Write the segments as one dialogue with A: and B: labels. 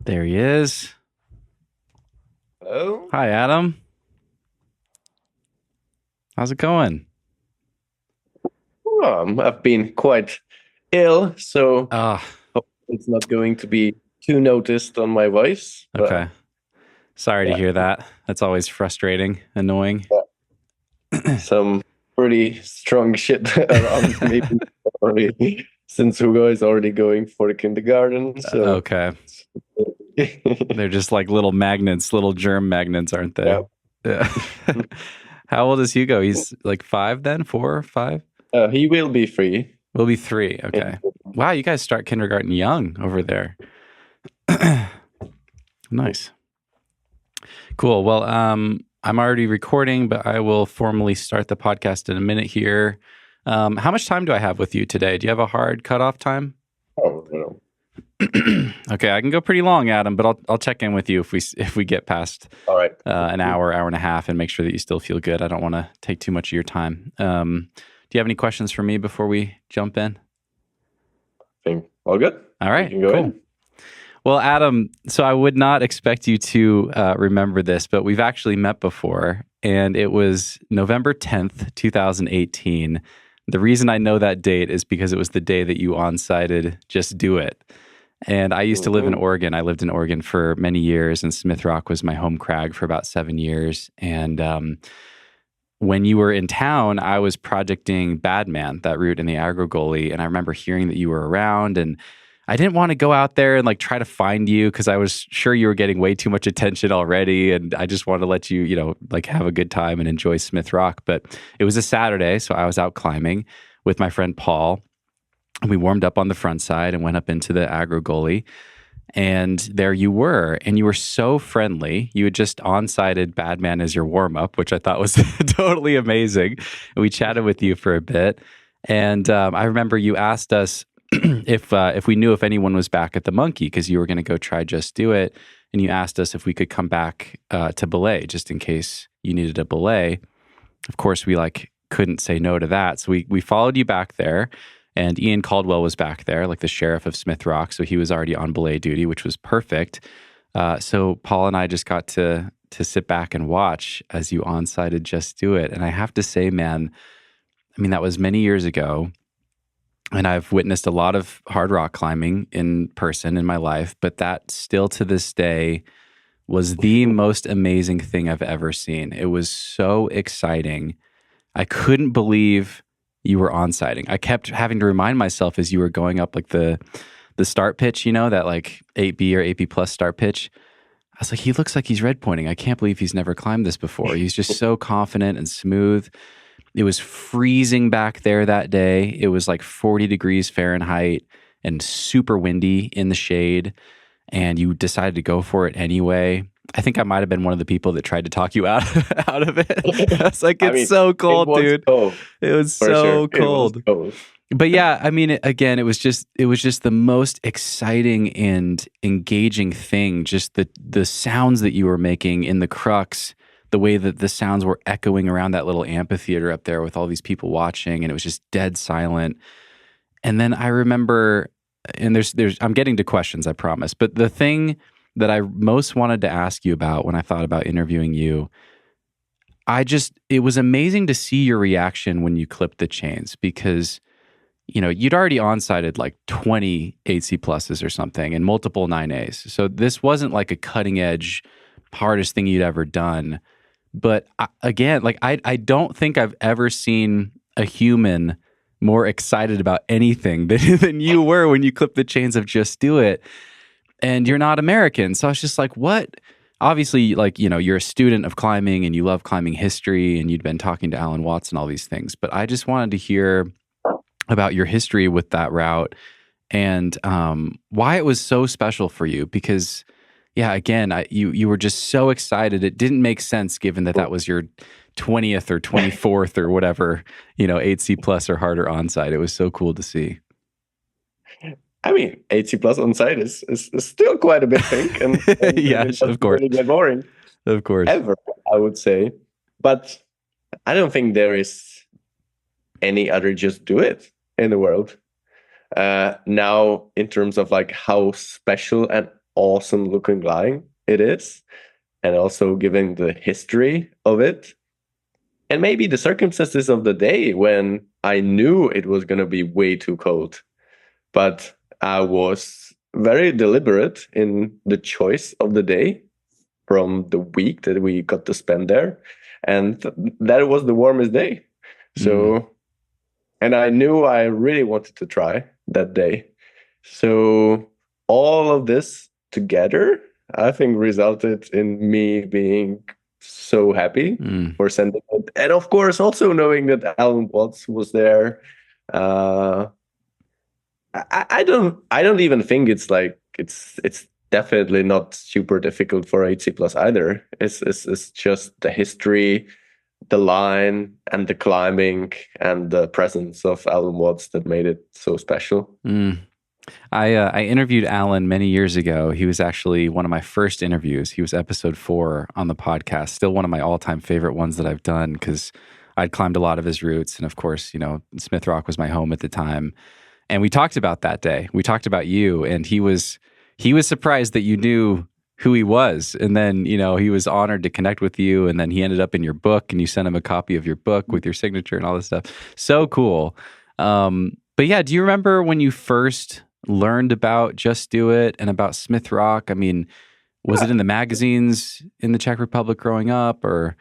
A: There he is.
B: Hello.
A: Hi, Adam. How's it going?
B: I've been quite ill, so
A: Ah,
B: hope it's not going to be too noticed on my voice.
A: okay.
B: But
A: Sorry to
B: yeah,
A: hear that. That's always frustrating, annoying.
B: yeah, some pretty strong shit around me already, since Hugo is already going for the kindergarten. So
A: Okay. They're just like little magnets, little germ magnets, aren't they?
B: yeah,
A: Yeah. How old is Hugo? He's like 5 then? 4, 5?
B: he will be free.
A: We'll be 3. Okay. Wow, you guys start kindergarten young over there. Nice. Cool. Well, I'm already recording, but I will formally start the podcast in a minute here. How much time do I have with you today? Do you have a hard cutoff time?
B: Oh, no.
A: Okay, I can go pretty long, Adam, but I'll check in with you if we get past
B: All right.
A: an hour, hour and a half, and make sure that you still feel good. I don't want to take too much of your time. Do you have any questions for me before we jump in?
B: Think all good.
A: All
B: You
A: right,
B: can go
A: cool.
B: in.
A: Well, Adam, so I would not expect you to remember this, but we've actually met before, and it was November 10th, 2018. The reason I know that date is because it was the day that you on-sited Just Do It. And I used to live in
B: Mhm.
A: Oregon. I lived in Oregon for many years, and Smith Rock was my home crag for about 7 years. And when you were in town, I was projecting Badman, that route in the Agro Gully, and I remember hearing that you were around, and I didn't want to go out there and like try to find you because I was sure you were getting way too much attention already, and I just wanted to let you, like have a good time and enjoy Smith Rock. But it was a Saturday, so I was out climbing with my friend Paul, and we warmed up on the front side and went up into the Agro Gully. And there you were, and you were so friendly. You had just on-sighted Badman as your warm-up, which I thought was totally amazing. And we chatted with you for a bit, and I remember you asked us if we knew if anyone was back at the Monkey because you were going to go try Just Do It, and you asked us if we could come back to belay just in case you needed a belay. Of course, we like couldn't say no to that, so we followed you back there. And Ian Caldwell was back there, like the sheriff of Smith Rock. So he was already on belay duty, which was perfect. So Paul and I just got to sit back and watch as you on-sighted Just Do It. And I have to say, man, I mean, that was many years ago. And I've witnessed a lot of hard rock climbing in person in my life. But that still to this day was the most amazing thing I've ever seen. It was so exciting. I couldn't believe you were on-sighting. I kept having to remind myself as you were going up like the start pitch, that like 8B or 8B plus start pitch. I was like, he looks like he's red pointing. I can't believe he's never climbed this before. He's just so confident and smooth. It was freezing back there that day. It was like 40 degrees Fahrenheit and super windy in the shade. And you decided to go for it anyway. I think I might have been one of the people that tried to talk you out out of it. I was like,
B: I
A: it's
B: mean,
A: so
B: it
A: cold,
B: was
A: dude.
B: cold
A: It was
B: for sure.
A: so
B: It was
A: cold.
B: cold.
A: But yeah, I mean, again, it was just the most exciting and engaging thing. Just the sounds that you were making in the crux, the way that the sounds were echoing around that little amphitheater up there with all these people watching, and it was just dead silent. And then I remember, and I'm getting to questions, I promise. But the thing that I most wanted to ask you about when I thought about interviewing you, it was amazing to see your reaction when you clipped the chains because, you'd already on-sighted like 20 8C pluses or something and multiple 9As. So this wasn't like a cutting edge, hardest thing you'd ever done. But again, like I don't think I've ever seen a human more excited about anything than you were when you clipped the chains of Just Do It. And you're not American. So I was just like, what? Obviously, like, you're a student of climbing and you love climbing history and you'd been talking to Alan Watts and all these things. But I just wanted to hear about your history with that route and why it was so special for you. Because, yeah, again, you were just so excited. It didn't make sense given that was your 20th or 24th or whatever, 8C plus or harder onsite. It was so cool to see.
B: I mean, 80 plus on site is still quite a big thing, and
A: Yeah,
B: it doesn't
A: of course.
B: really get boring
A: Of course.
B: ever, I would say. But I don't think there is any other Just Do It in the world. Now, in terms of like how special and awesome looking line it is, and also given the history of it, and maybe the circumstances of the day when I knew it was going to be way too cold. But I was very deliberate in the choice of the day from the week that we got to spend there. And that was the warmest day. So, and I knew I really wanted to try that day. So all of this together, I think, resulted in me being so happy for sending it. And of course, also knowing that Alan Watts was there. I don't even think it's like it's definitely not super difficult for HC Plus either. It's just the history, the line, and the climbing, and the presence of Alan Watts that made it so special.
A: I interviewed Alan many years ago. He was actually one of my first interviews. He was episode 4 on the podcast. Still one of my all-time favorite ones that I've done because I'd climbed a lot of his routes, and of course, Smith Rock was my home at the time. And we talked about that day. We talked about you, and he was surprised that you knew who he was. And then, he was honored to connect with you. And then he ended up in your book, and you sent him a copy of your book with your signature and all this stuff. So cool. But yeah, do you remember when you first learned about Just Do It and about Smith Rock? I mean, was it in the magazines in the Czech Republic growing up, or?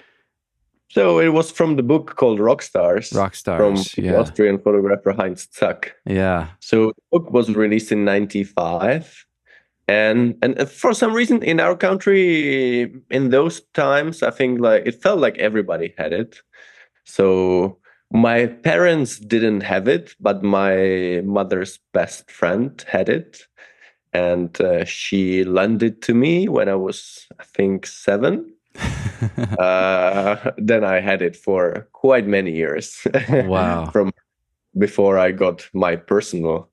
B: So it was from the book called Rockstars. From the Austrian photographer Heinz Zack.
A: Yeah.
B: So the book was released in 1995. And for some reason in our country, in those times, I think it felt like everybody had it. So my parents didn't have it, but my mother's best friend had it. And she lent it to me when I was, I think, 7. Then I had it for quite many years.
A: Wow.
B: From before I got my personal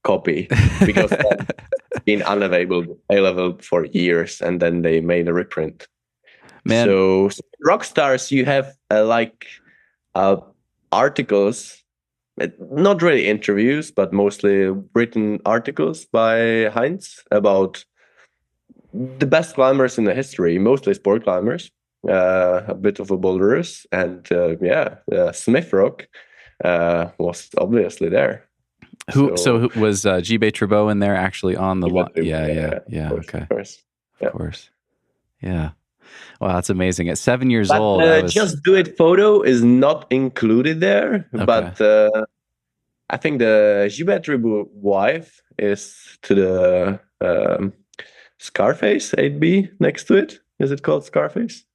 B: copy, because it's been unavailable for years, and then they made a reprint.
A: Man.
B: So Rockstars, you have articles, not really interviews, but mostly written articles by Heinz about the best climbers in the history, mostly sport climbers, a bit of a boulderers, and Smith Rock was obviously there.
A: So was b.i.g Tribeau in there actually on the lot? Yeah.
B: Okay. Of course.
A: Yeah. Wow, that's amazing. At 7 years old,
B: Just Do It photo is not included there, okay. But I think the b.i.g Tribeau wife is to the Scarface 8B next to it. Is it called Scarface?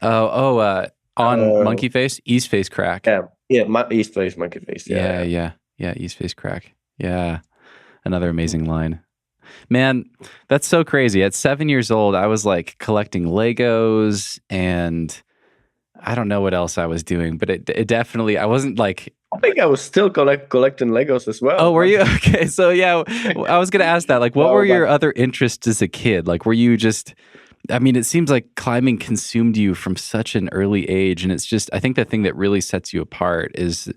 A: On Monkey Face, East Face Crack.
B: Yeah, East Face Monkey Face.
A: Yeah, East Face Crack. Yeah, another amazing line. Man, that's so crazy. At 7 years old, I was like collecting Legos, and I don't know what else I was doing, but it definitely, I wasn't like...
B: I think I was still collecting Legos as well.
A: Oh, were you? Okay, so yeah, I was going to ask that. Like, what were your other interests as a kid? Like, were you just... I mean, it seems like climbing consumed you from such an early age, and it's just, I think the thing that really sets you apart is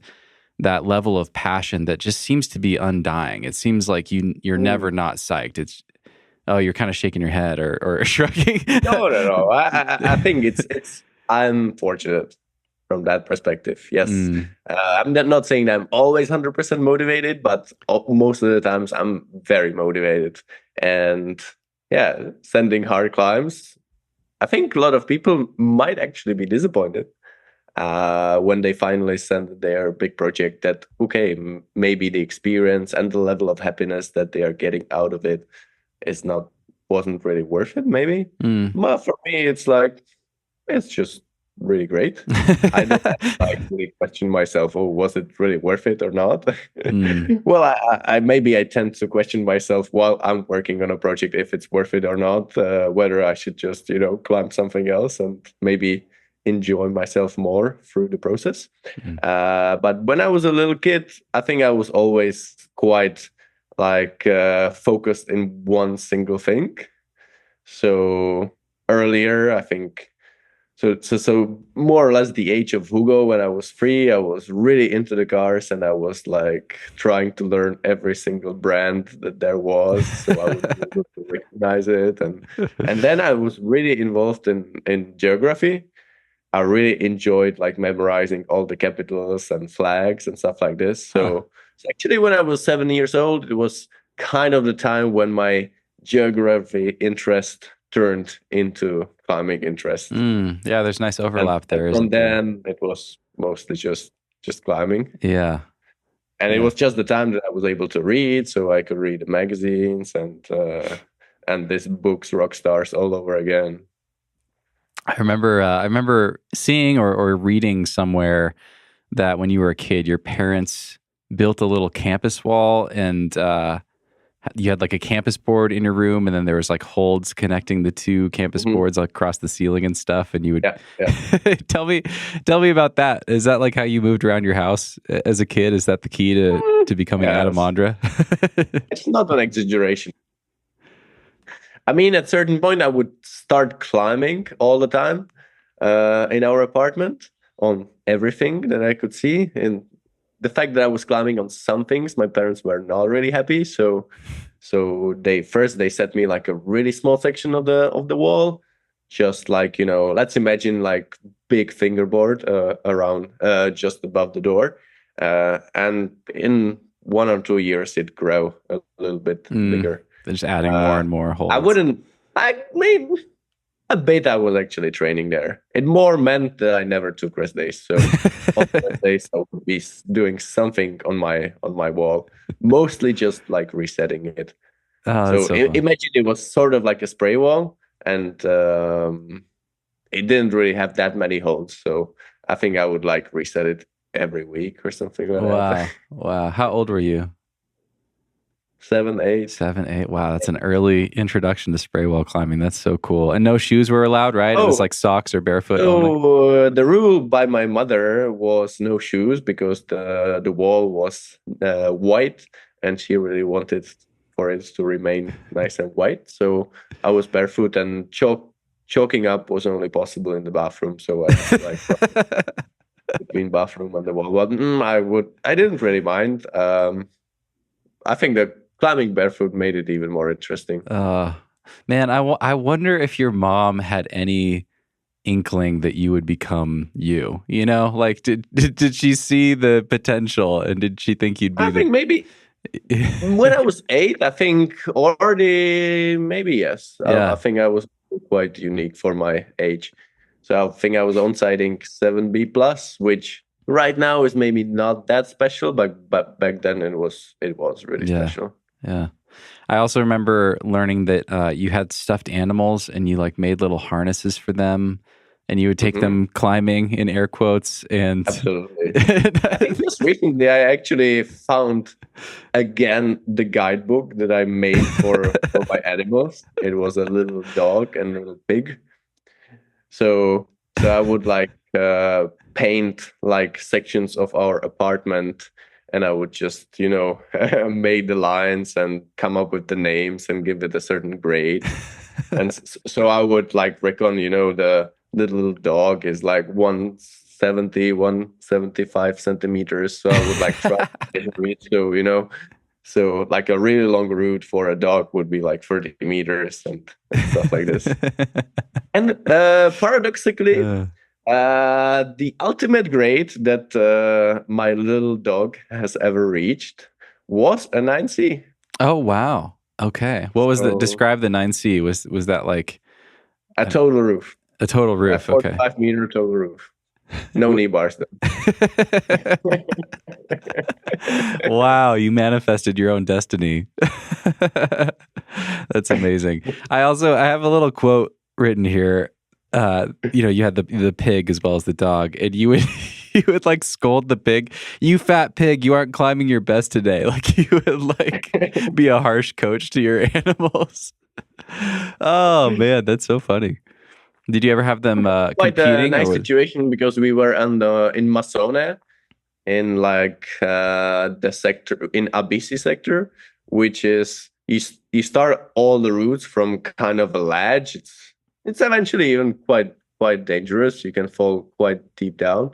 A: that level of passion that just seems to be undying. It seems like you're never not psyched. It's, you're kind of shaking your head or shrugging.
B: No. I think it's I'm fortunate from that perspective. Yes. I'm not saying that I'm always 100% motivated, but most of the times I'm very motivated. And yeah, sending hard climbs, I think a lot of people might actually be disappointed when they finally send their big project that, okay, maybe the experience and the level of happiness that they are getting out of it wasn't really worth it, maybe. But for me, it's just really great. I don't have to really question myself, was it really worth it or not? Well, I maybe I tend to question myself while I'm working on a project if it's worth it or not, whether I should just, climb something else and maybe enjoy myself more through the process. But when I was a little kid, I think I was always quite focused in one single thing. So earlier, I think So more or less the age of Hugo. When I was 3, I was really into the cars, and I was like trying to learn every single brand that there was, so I would be able to recognize it. And then I was really involved in geography. I really enjoyed like memorizing all the capitals and flags and stuff like this. So actually, when I was 7 years old, it was kind of the time when my geography interest turned into climbing interest.
A: Yeah, there's nice
B: And
A: overlap there,
B: from
A: isn't there?
B: then, it was mostly just climbing.
A: Yeah.
B: And it was just the time that I was able to read, so I could read the magazines and these books, rock stars, all over again.
A: I remember seeing or reading somewhere that when you were a kid, your parents built a little campus wall, and you had like a campus board in your room, and then there was like holds connecting the two campus boards like, across the ceiling and stuff. And you would tell me about that. Is that like how you moved around your house as a kid? Is that the key to becoming Adam Ondra?
B: It's not an exaggeration. I mean, at a certain point, I would start climbing all the time in our apartment on everything that I could see. And the fact that I was climbing on some things, my parents were not really happy. So they set me like a really small section of the wall, just like, let's imagine like big fingerboard around just above the door. And in 1 or 2 years, it grew a little bit bigger.
A: They're just adding more and more holds.
B: I bet I was actually training there. It more meant that I never took rest days. So on rest days, I would be doing something on my wall, mostly just like resetting it. So imagine it was sort of like a spray wall, and it didn't really have that many holes. So I think I would like reset it every week or something like that.
A: Wow. How old were you?
B: 7, 8.
A: 7, 8. Wow, that's an early introduction to spray wall climbing. That's so cool. And no shoes were allowed, right? It was like socks or barefoot only.
B: The rule by my mother was no shoes, because the wall was white, and she really wanted for it to remain nice and white. So I was barefoot, and choking up was only possible in the bathroom. So I was like between bathroom and the wall. But I didn't really mind. I think that climbing barefoot made it even more interesting.
A: Man, I wonder if your mom had any inkling that you would become you. Like did she see the potential, and did she think you'd be?
B: I think maybe when I was 8, I think already maybe yes. I think I was quite unique for my age. So I think I was Onsighting 7B+, which right now is maybe not that special, but back then it was really special.
A: Yeah. I also remember learning that you had stuffed animals, and you like made little harnesses for them, and you would take them climbing, in air quotes. And
B: absolutely. I think just recently I actually found again the guidebook that I made for my animals. It was a little dog and a little pig. So I would like paint like sections of our apartment, and I would just, make the lines and come up with the names and give it a certain grade. And so I would like reckon, the little dog is like 170, 175 centimeters. So I would like try to reach. So like a really long route for a dog would be like 30 meters and stuff like this. And paradoxically, the ultimate grade that my little dog has ever reached was a 9C.
A: Oh, wow. Okay. What was describe the 9C? Was that like
B: a total roof?
A: A total roof.
B: 45 meter total roof. No knee bars though.
A: Wow, you manifested your own destiny. That's amazing. I have a little quote written here. You had the pig as well as the dog, and you would like scold the pig. "You fat pig, you aren't climbing your best today." Like you would like be a harsh coach to your animals. Oh man, that's so funny. Did you ever have them
B: quite
A: competing?
B: A nice situation, because we were in Masone, in like the sector in Abisi sector, which is you start all the routes from kind of a ledge. It's eventually even quite quite dangerous. You can fall quite deep down.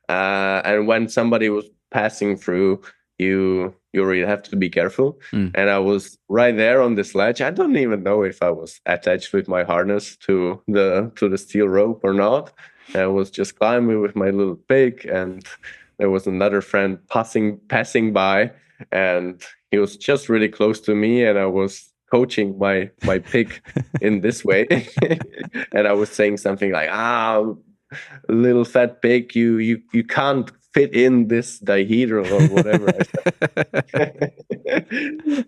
B: And when somebody was passing through, you really have to be careful. And I was right there on this ledge. I don't even know if I was attached with my harness to the steel rope or not. I was just climbing with my little pig, and there was another friend passing by, and he was just really close to me, and I was coaching my pig in this way. And I was saying something like, little fat pig, you can't fit in this dihedral or whatever I said.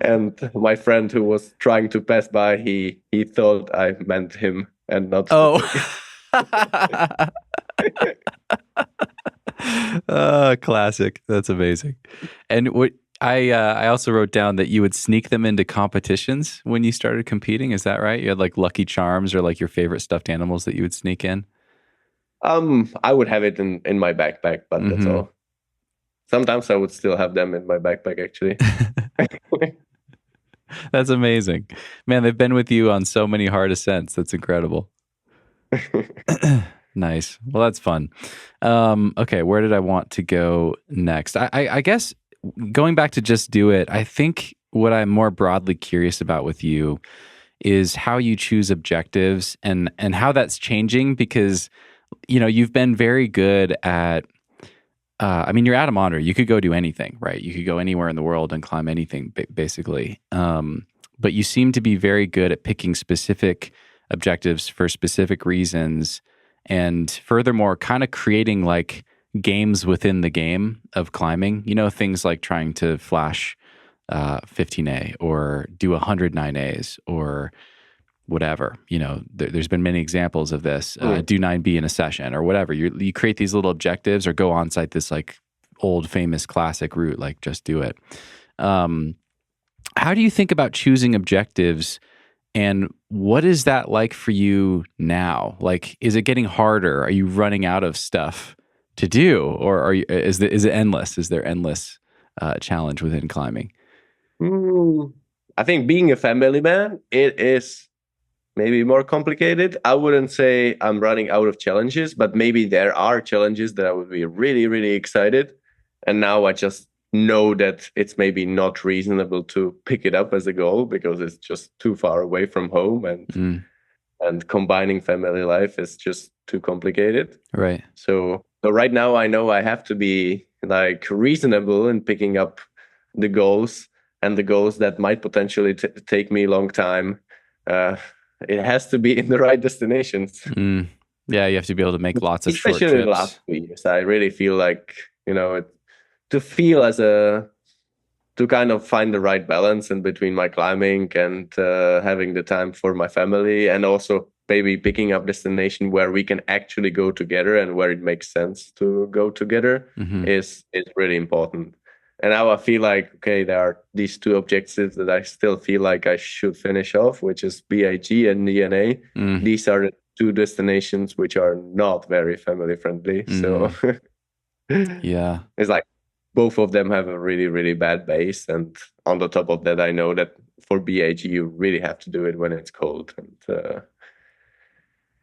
B: And my friend who was trying to pass by, he thought I meant him and not the
A: pig. Classic. That's amazing. And what I also wrote down that you would sneak them into competitions when you started competing. Is that right? You had like Lucky Charms or like your favorite stuffed animals that you would sneak in?
B: I would have it in my backpack, but that's all. Sometimes I would still have them in my backpack, actually.
A: That's amazing. Man, they've been with you on so many hard ascents. That's incredible. Nice. Well, that's fun. Okay, where did I want to go next? I guess going back to Just Do It, I think what I'm more broadly curious about with you is how you choose objectives and how that's changing, because you've been very good at, you're Adam Ondra. You could go do anything, right? You could go anywhere in the world and climb anything, basically. But you seem to be very good at picking specific objectives for specific reasons, and furthermore, kind of creating like games within the game of climbing. Things like trying to flash 15A or do 109As or whatever. There's been many examples of this. Do 9B in a session or whatever. You create these little objectives or go on site this like old famous classic route, like Just Do It. How do you think about choosing objectives, and what is that like for you now? Like, is it getting harder? Are you running out of stuff to do, or is it endless? Is there endless challenge within climbing?
B: I think being a family man, it is maybe more complicated. I wouldn't say I'm running out of challenges, but maybe there are challenges that I would be really, really excited. And now I just know that it's maybe not reasonable to pick it up as a goal because it's just too far away from home, and combining family life is just too complicated.
A: Right.
B: So right now I know I have to be like reasonable in picking up the goals, and the goals that might potentially take me a long time. It has to be in the right destinations.
A: Yeah, you have to be able to make lots of short trips.
B: Especially in the last 2 years, I really feel like, to kind of find the right balance in between my climbing and having the time for my family, and also maybe picking up destination where we can actually go together and where it makes sense to go together is really important. And now I feel like, okay, there are these two objectives that I still feel like I should finish off, which is b.i.g and ENA. These are the two destinations which are not very family friendly. So
A: yeah,
B: it's like both of them have a really, really bad base. And on the top of that, I know that for b.i.g, you really have to do it when it's cold. And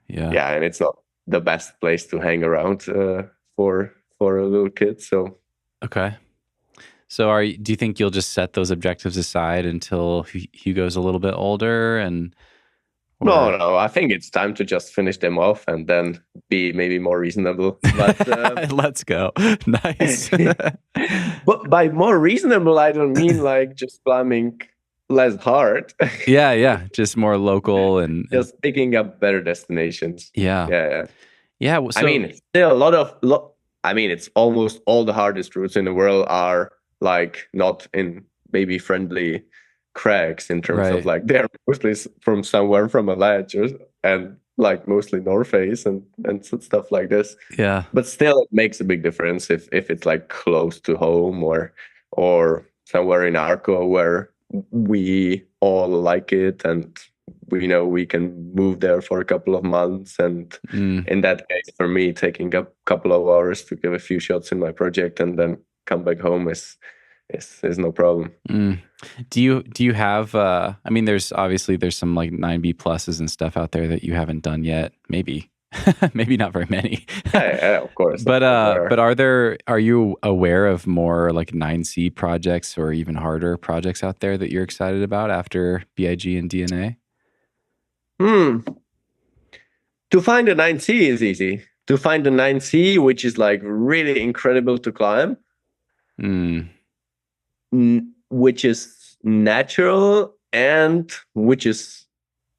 B: and it's not the best place to hang around for a little kid. So
A: okay. So do you think you'll just set those objectives aside until Hugo's a little bit older?
B: No, I think it's time to just finish them off and then be maybe more reasonable. But
A: let's go. Nice.
B: But by more reasonable, I don't mean like just climbing less hard.
A: Yeah. Just more local and
B: just picking up better destinations.
A: Yeah. So,
B: I mean, still it's almost all the hardest routes in the world are like not in maybe friendly crags in terms of like they're mostly from somewhere from a ledge and like mostly North Face and stuff like this.
A: Yeah.
B: But still it makes a big difference if it's like close to home or somewhere in Arco where we all like it and we know we can move there for a couple of months. And in that case, for me, taking a couple of hours to give a few shots in my project and then come back home is no problem.
A: Do you have there's some like 9B pluses and stuff out there that you haven't done yet, maybe. Maybe not very many.
B: Yeah, of course.
A: But are you aware of more like 9C projects or even harder projects out there that you're excited about after b.i.g and DNA?
B: To find a 9C is easy. To find a 9C, which is like really incredible to climb, which is natural and which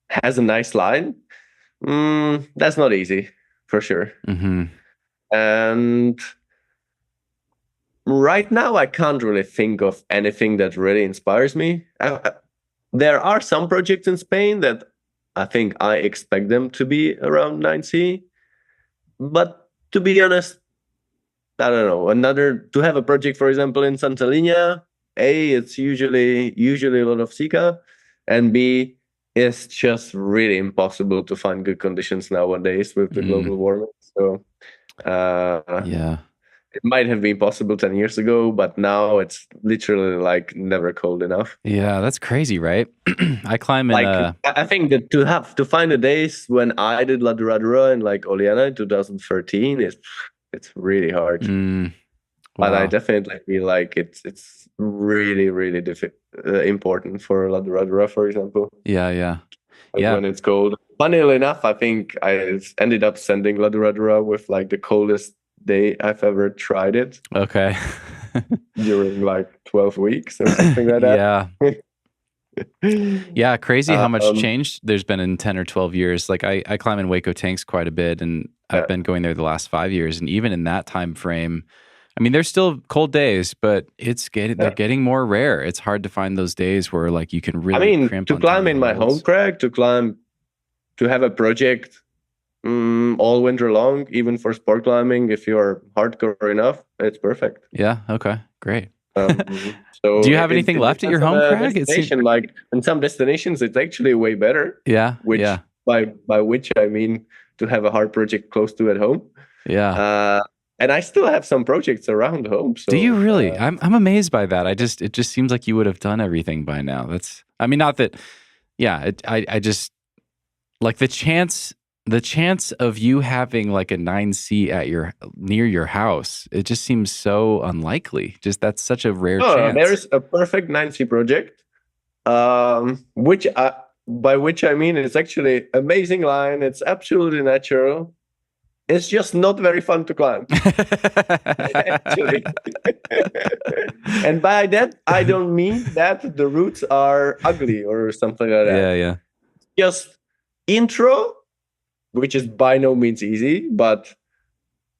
B: has a nice line, that's not easy for sure. And right now, I can't really think of anything that really inspires me. There are some projects in Spain that I think I expect them to be around 9C. But to be honest, I don't know. To have a project, for example, in Santa Linya, A, it's usually a lot of Sika, and B, it's just really impossible to find good conditions nowadays with the global warming. So, it might have been possible 10 years ago, but now it's literally like never cold enough.
A: Yeah, that's crazy, right? I climb in
B: I think that to find the days when I did La Duradura in like Oliana in 2013 it's really hard. But I definitely feel like it's really, really important for La Duradura, for example.
A: Yeah.
B: When it's cold. Funnily enough, I think I ended up sending La Duradura with like the coldest day I've ever tried it.
A: Okay.
B: During like 12 weeks or something like that.
A: Yeah, crazy how much change there's been in 10 or 12 years. Like I climb in Waco Tanks quite a bit, and I've been going there the last 5 years. And even in that time frame, I mean, there's still cold days, but they're getting more rare. It's hard to find those days where like you can really crimp
B: to climb in my home Kragg, to have a project all winter long, even for sport climbing, if you're hardcore enough, it's perfect.
A: Yeah. Okay. Great.
B: So
A: do you have anything left at your home, Kragg?
B: Like in some destinations, it's actually way better.
A: Yeah.
B: By which I mean to have a hard project close to at home.
A: Yeah.
B: And I still have some projects around home. So,
A: do you really? I'm amazed by that. It just seems like you would have done everything by now. Not that. Yeah. I just like the chance of you having like a 9C near your house. It just seems so unlikely. Just that's such a rare chance.
B: There's a perfect 9C project, by which I mean it's actually amazing line. It's absolutely natural. It's just not very fun to climb. Actually. And by that, I don't mean that the routes are ugly or something like that.
A: Yeah.
B: Just intro, which is by no means easy, but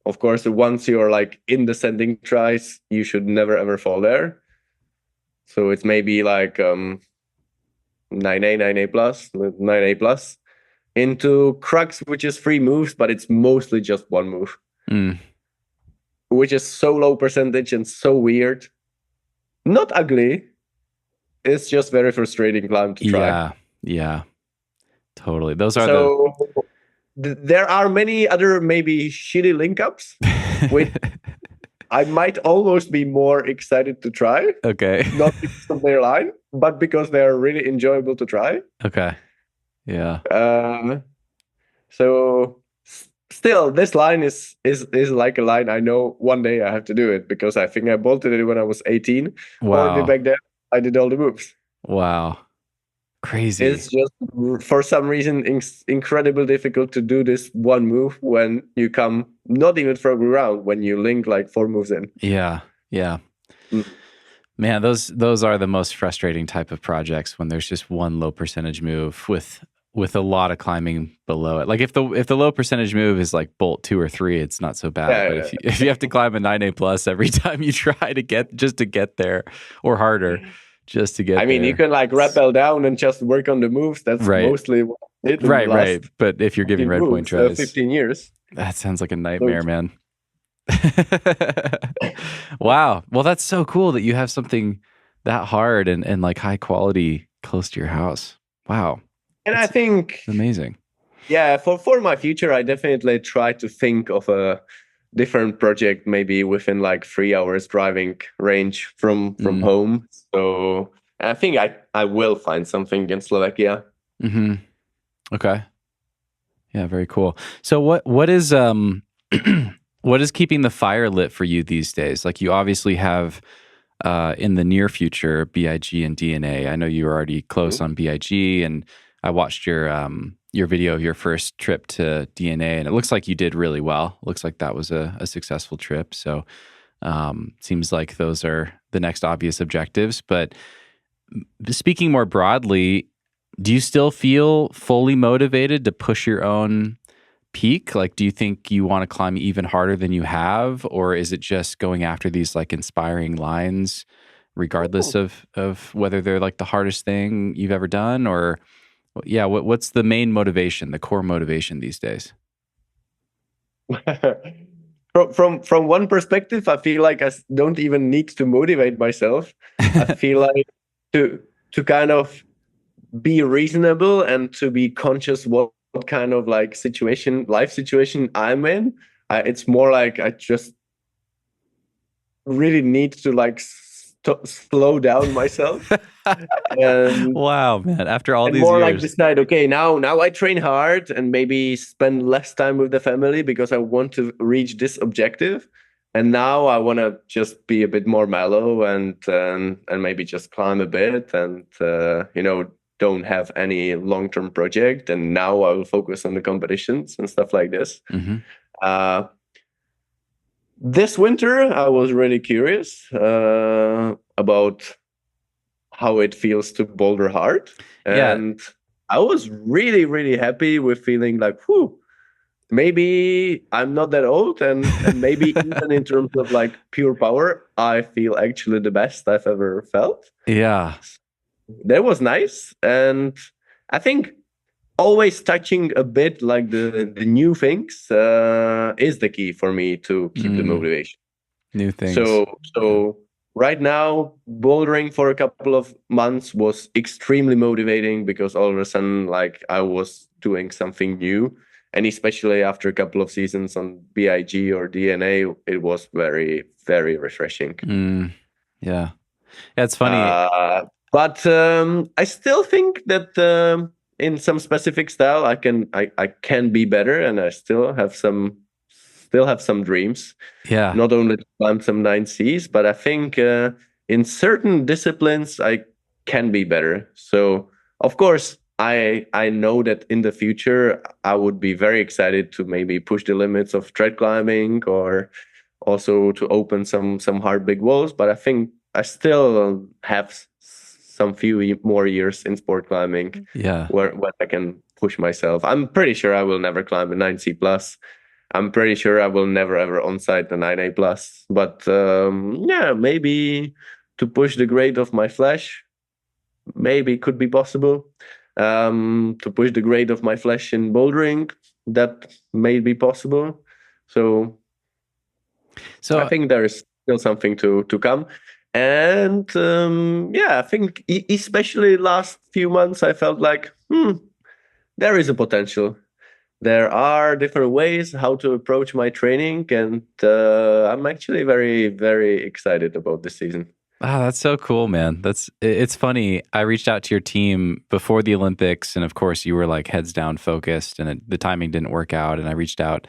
B: of course, once you're like in descending tries, you should never ever fall there. So it's maybe like 9A, 9A plus, 9A plus. Into Krux, which is 3 moves, but it's mostly just 1 move. Which is so low percentage and so weird. Not ugly. It's just very frustrating climb to try.
A: Yeah. Totally. Those are
B: there are many other maybe shitty link ups, which I might almost be more excited to try.
A: Okay.
B: Not because of their line, but because they are really enjoyable to try.
A: Okay. Yeah.
B: So still, this line is like a line I know one day I have to do it, because I think I bolted it when I was 18.
A: Wow.
B: Already back then, I did all the moves.
A: Wow. Crazy.
B: It's just, for some reason, incredibly difficult to do this 1 move when you come not even from around, when you link like 4 moves in.
A: Yeah. Man, those are the most frustrating type of projects, when there's just one low percentage move with a lot of climbing below it. Like if the low percentage move is like bolt 2 or 3, it's not so bad. But if you have to climb a 9A plus every time you try to get there, or harder just to get there.
B: I mean, you can like rappel down and just work on the moves. That's mostly what I did.
A: Right. But if you're giving red point tries,
B: 15 years.
A: That sounds like a nightmare, man. Wow. Well, that's so cool that you have something that hard and like high quality close to your house. Wow.
B: And I think
A: amazing.
B: Yeah, for my future, I definitely try to think of a different project, maybe within like 3 hours driving range from home. So I think I will find something in Slovakia.
A: Okay. Yeah, very cool. So what is what is keeping the fire lit for you these days? Like you obviously have in the near future b.i.g and DNA. I know you were already close on b.i.g, and I watched your video of your first trip to DNA, and it looks like you did really well. Looks like that was a successful trip. So seems like those are the next obvious objectives. But speaking more broadly, do you still feel fully motivated to push your own peak? Like, do you think you want to climb even harder than you have, or is it just going after these like inspiring lines, regardless of whether they're like the hardest thing you've ever done? Or yeah, what's the main motivation, the core motivation these days?
B: From one perspective, I feel like don't even need to motivate myself. I feel like to kind of be reasonable and to be conscious what kind of like life situation I'm in. It's more like I just really need to like slow down myself and
A: Wow, man! After all these
B: more like
A: years,
B: decide, okay, now I train hard and maybe spend less time with the family because I want to reach this objective. And now I want to just be a bit more mellow and maybe just climb a bit and don't have any long-term project. And now I will focus on the competitions and stuff like this. Uh, this winter, I was really curious about how it feels to boulder hard. And I was really, really happy with feeling like, whew, maybe I'm not that old. And maybe even in terms of like pure power, I feel actually the best I've ever felt.
A: Yeah.
B: That was nice. And I think always touching a bit like the new things is the key for me to keep the motivation.
A: New things.
B: So right now, bouldering for a couple of months was extremely motivating because all of a sudden, like I was doing something new, and especially after a couple of seasons on b.i.g or DNA, it was very, very refreshing.
A: Yeah, it's funny.
B: But I still think that in some specific style, I can be better, and I still have some dreams.
A: Yeah.
B: Not only to climb some 9Cs, but I think in certain disciplines I can be better. So of course I know that in the future I would be very excited to maybe push the limits of tread climbing or also to open some hard big walls. But I think I still have some few more years in sport climbing where I can push myself. I'm pretty sure I will never climb a 9C plus. I'm pretty sure I will never ever on-site the 9A plus. But yeah, maybe to push the grade of my flesh, maybe it could be possible. To push the grade of my flesh in bouldering, that may be possible. So I think there is still something to come. And yeah, I think especially last few months, I felt like, there is a potential. There are different ways how to approach my training, and I'm actually very, very excited about this season.
A: Ah, that's so cool, man. It's funny. I reached out to your team before the Olympics, and of course, you were like heads down focused, and the timing didn't work out. And I reached out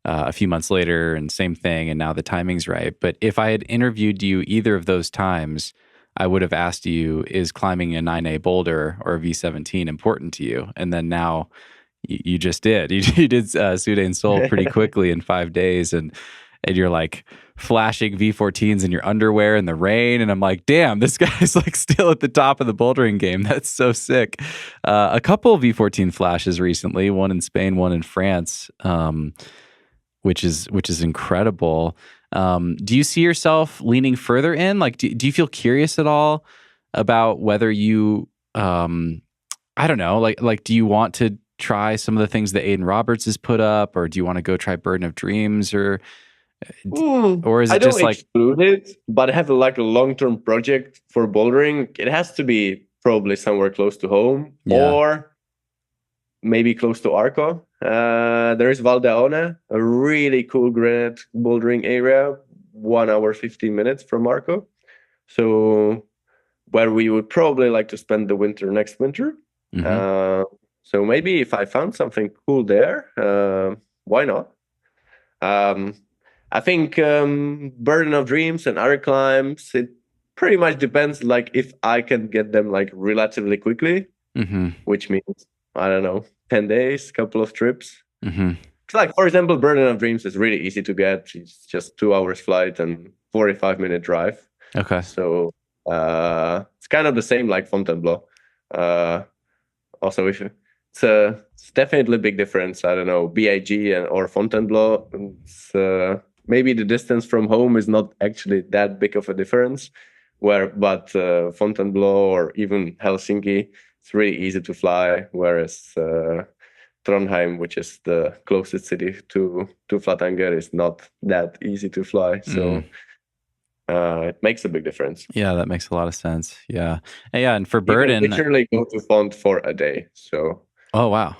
A: a few months later, and same thing. And now the timing's right. But if I had interviewed you either of those times, I would have asked you, is climbing a 9A boulder or a V17 important to you? And then now you just did. You did Soudain Seul pretty quickly in 5 days, and you're like flashing V14s in your underwear in the rain, and I'm like, damn, this guy's like still at the top of the bouldering game. That's so sick. A couple of V14 flashes recently, one in Spain, one in France, which is incredible. Do you see yourself leaning further in? Like, do you feel curious at all about whether you, I don't know, like, do you want to try some of the things that Aiden Roberts has put up, or do you want to go try Burden of Dreams, or is it just like
B: exclude it, but I have like a long-term project for bouldering? It has to be probably somewhere close to home or maybe close to Arco. There is Valdeona, a really cool granite bouldering area, 1 hour 15 minutes from Arco. So where we would probably like to spend the winter next winter. So maybe if I found something cool there, why not? Um, I think Burden of Dreams and other climbs, it pretty much depends. Like if I can get them like relatively quickly, which means I don't know, 10 days, couple of trips. It's like, for example, Burden of Dreams is really easy to get. It's just 2 hours flight and 45-minute drive.
A: Okay.
B: So it's kind of the same like Fontainebleau. Also, if it's definitely a big difference. I don't know, b.i.g. or Fontainebleau. Maybe the distance from home is not actually that big of a difference. But Fontainebleau or even Helsinki, it's really easy to fly. Whereas Trondheim, which is the closest city to Flatanger, is not that easy to fly. So it makes a big difference.
A: Yeah, that makes a lot of sense. Yeah. And for
B: You
A: Burden,
B: can literally go to Font for a day. So
A: oh wow.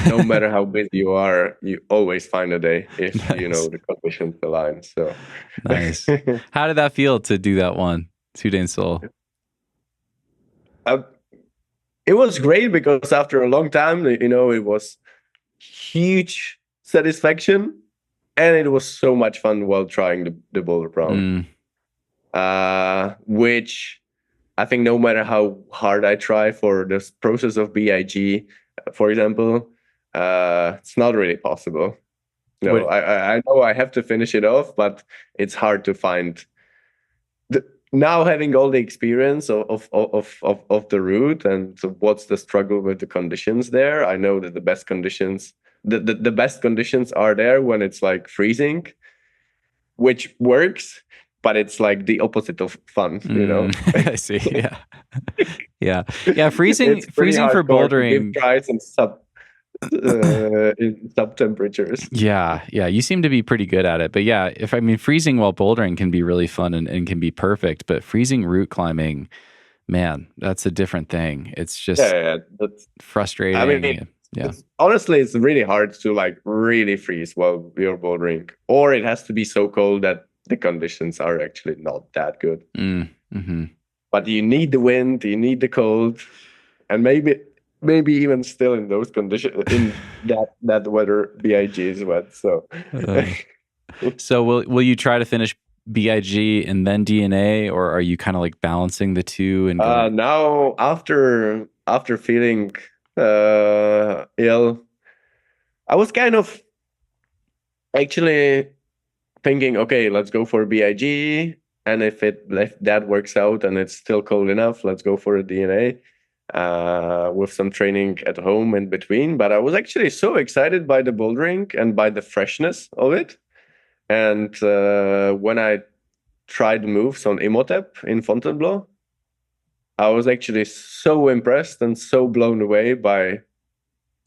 B: no matter how busy you are, you always find a day if
A: Nice.
B: you know the conditions align. So
A: nice. How did that feel to do that one, Soudain Seul?
B: It was great because after a long time, it was huge satisfaction, and it was so much fun while trying the boulder brown. Which I think no matter how hard I try for this process of b.i.g, for example, it's not really possible. No, I know I have to finish it off, but it's hard to find. Now having all the experience of the route and what's the struggle with the conditions there, I know that the best conditions, the best conditions are there when it's like freezing, which works, but it's like the opposite of fun,
A: I see. Yeah. Freezing for bouldering.
B: Give tries in sub temperatures.
A: Yeah. You seem to be pretty good at it. But yeah, freezing while bouldering can be really fun and can be perfect. But freezing route climbing, man, that's a different thing. It's just
B: that's
A: frustrating.
B: I mean, honestly, it's really hard to like really freeze while you're bouldering, or it has to be so cold that the conditions are actually not that good. But you need the wind, you need the cold, and maybe even still in those conditions, in that weather, b.i.g is wet. So,
A: so will you try to finish b.i.g and then DNA, or are you kind of like balancing the two? And
B: now after feeling ill, I was kind of actually thinking, okay, let's go for b.i.g, and if that works out and it's still cold enough, let's go for a DNA. With some training at home in between. But I was actually so excited by the bouldering and by the freshness of it. And when I tried moves on Imhotep in Fontainebleau, I was actually so impressed and so blown away by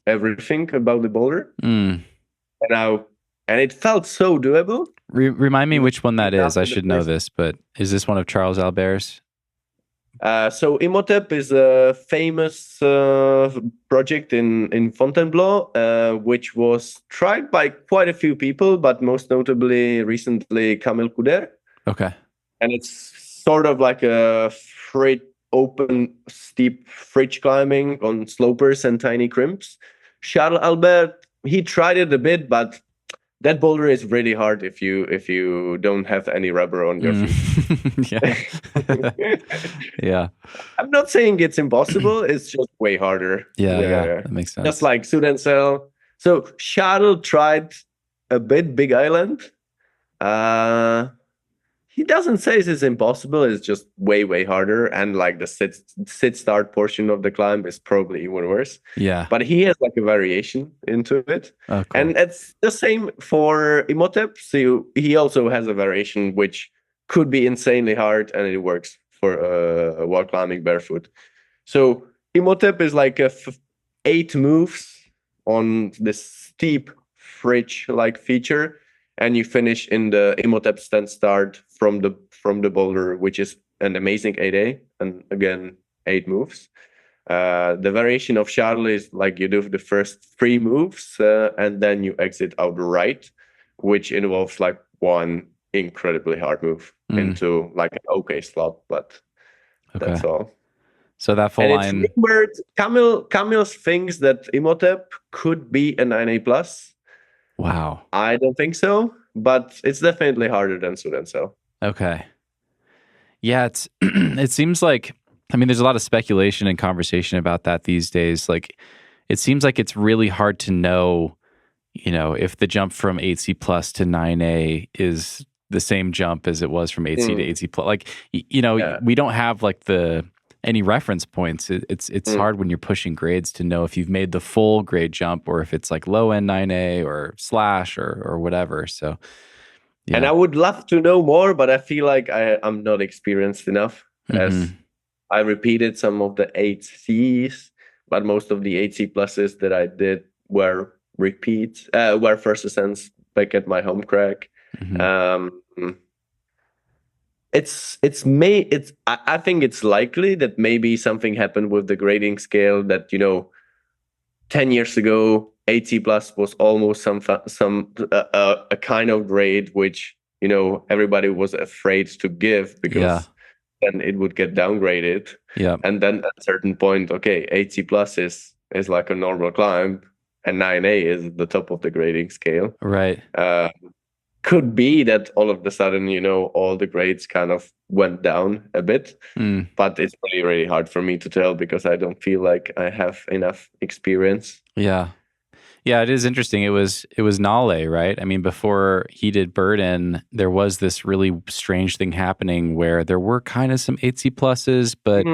B: everything about the boulder. And it felt so doable.
A: Remind me which one that is. I should know this, but is this one of Charles Albert's?
B: So Imhotep is a famous project in Fontainebleau, which was tried by quite a few people, but most notably recently Kamil Kuder.
A: Okay.
B: And it's sort of like a open, steep fridge climbing on slopers and tiny crimps. Charles Albert, he tried it a bit, but that boulder is really hard if you don't have any rubber on your feet.
A: Yeah.
B: I'm not saying it's impossible. It's just way harder.
A: Yeah. That makes sense.
B: Just like Soudain Seul. So Charles tried a bit Big Island. He doesn't say it's impossible. It's just way harder, and like the sit start portion of the climb is probably even worse.
A: Yeah.
B: But he has like a variation into it,
A: cool.
B: And it's the same for Imhotep. So he also has a variation which could be insanely hard, and it works for wall climbing barefoot. So Imhotep is like 8 moves on this steep fridge-like feature. And you finish in the Imhotep stand start from the boulder, which is an amazing 8A, and again 8 moves. The variation of Charles is like you do the first 3 moves, and then you exit out right, which involves like one incredibly hard move into like an okay slot, but that's all.
A: So that full
B: And it's
A: line.
B: rumored, Camille thinks that Imhotep could be a 9A plus.
A: Wow.
B: I don't think so, but it's definitely harder than Soudain Seul.
A: Okay. Yeah, it's it seems like, I mean, there's a lot of speculation and conversation about that these days. Like, it seems like it's really hard to know, if the jump from 8C plus to 9A is the same jump as it was from 8C to 8C plus. Like, we don't have like any reference points. It's hard when you're pushing grades to know if you've made the full grade jump or if it's like low end 9A or slash or whatever. So, yeah.
B: And I would love to know more, but I feel like I'm not experienced enough, as I repeated some of the 8Cs, but most of the 8C pluses that I did were first ascents back at my home Kragg. I think it's likely that maybe something happened with the grading scale that 10 years ago 8C plus was almost a kind of grade which everybody was afraid to give because then it would get downgraded. And then at a certain point, okay, 8C plus is like a normal climb, and 9A is the top of the grading scale.
A: Right.
B: Could be that all of a sudden, all the grades kind of went down a bit, but it's really, really hard for me to tell because I don't feel like I have enough experience.
A: Yeah. Yeah, it is interesting. It was Nale, right? I mean, before he did Burden, there was this really strange thing happening where there were kind of some 8C pluses, but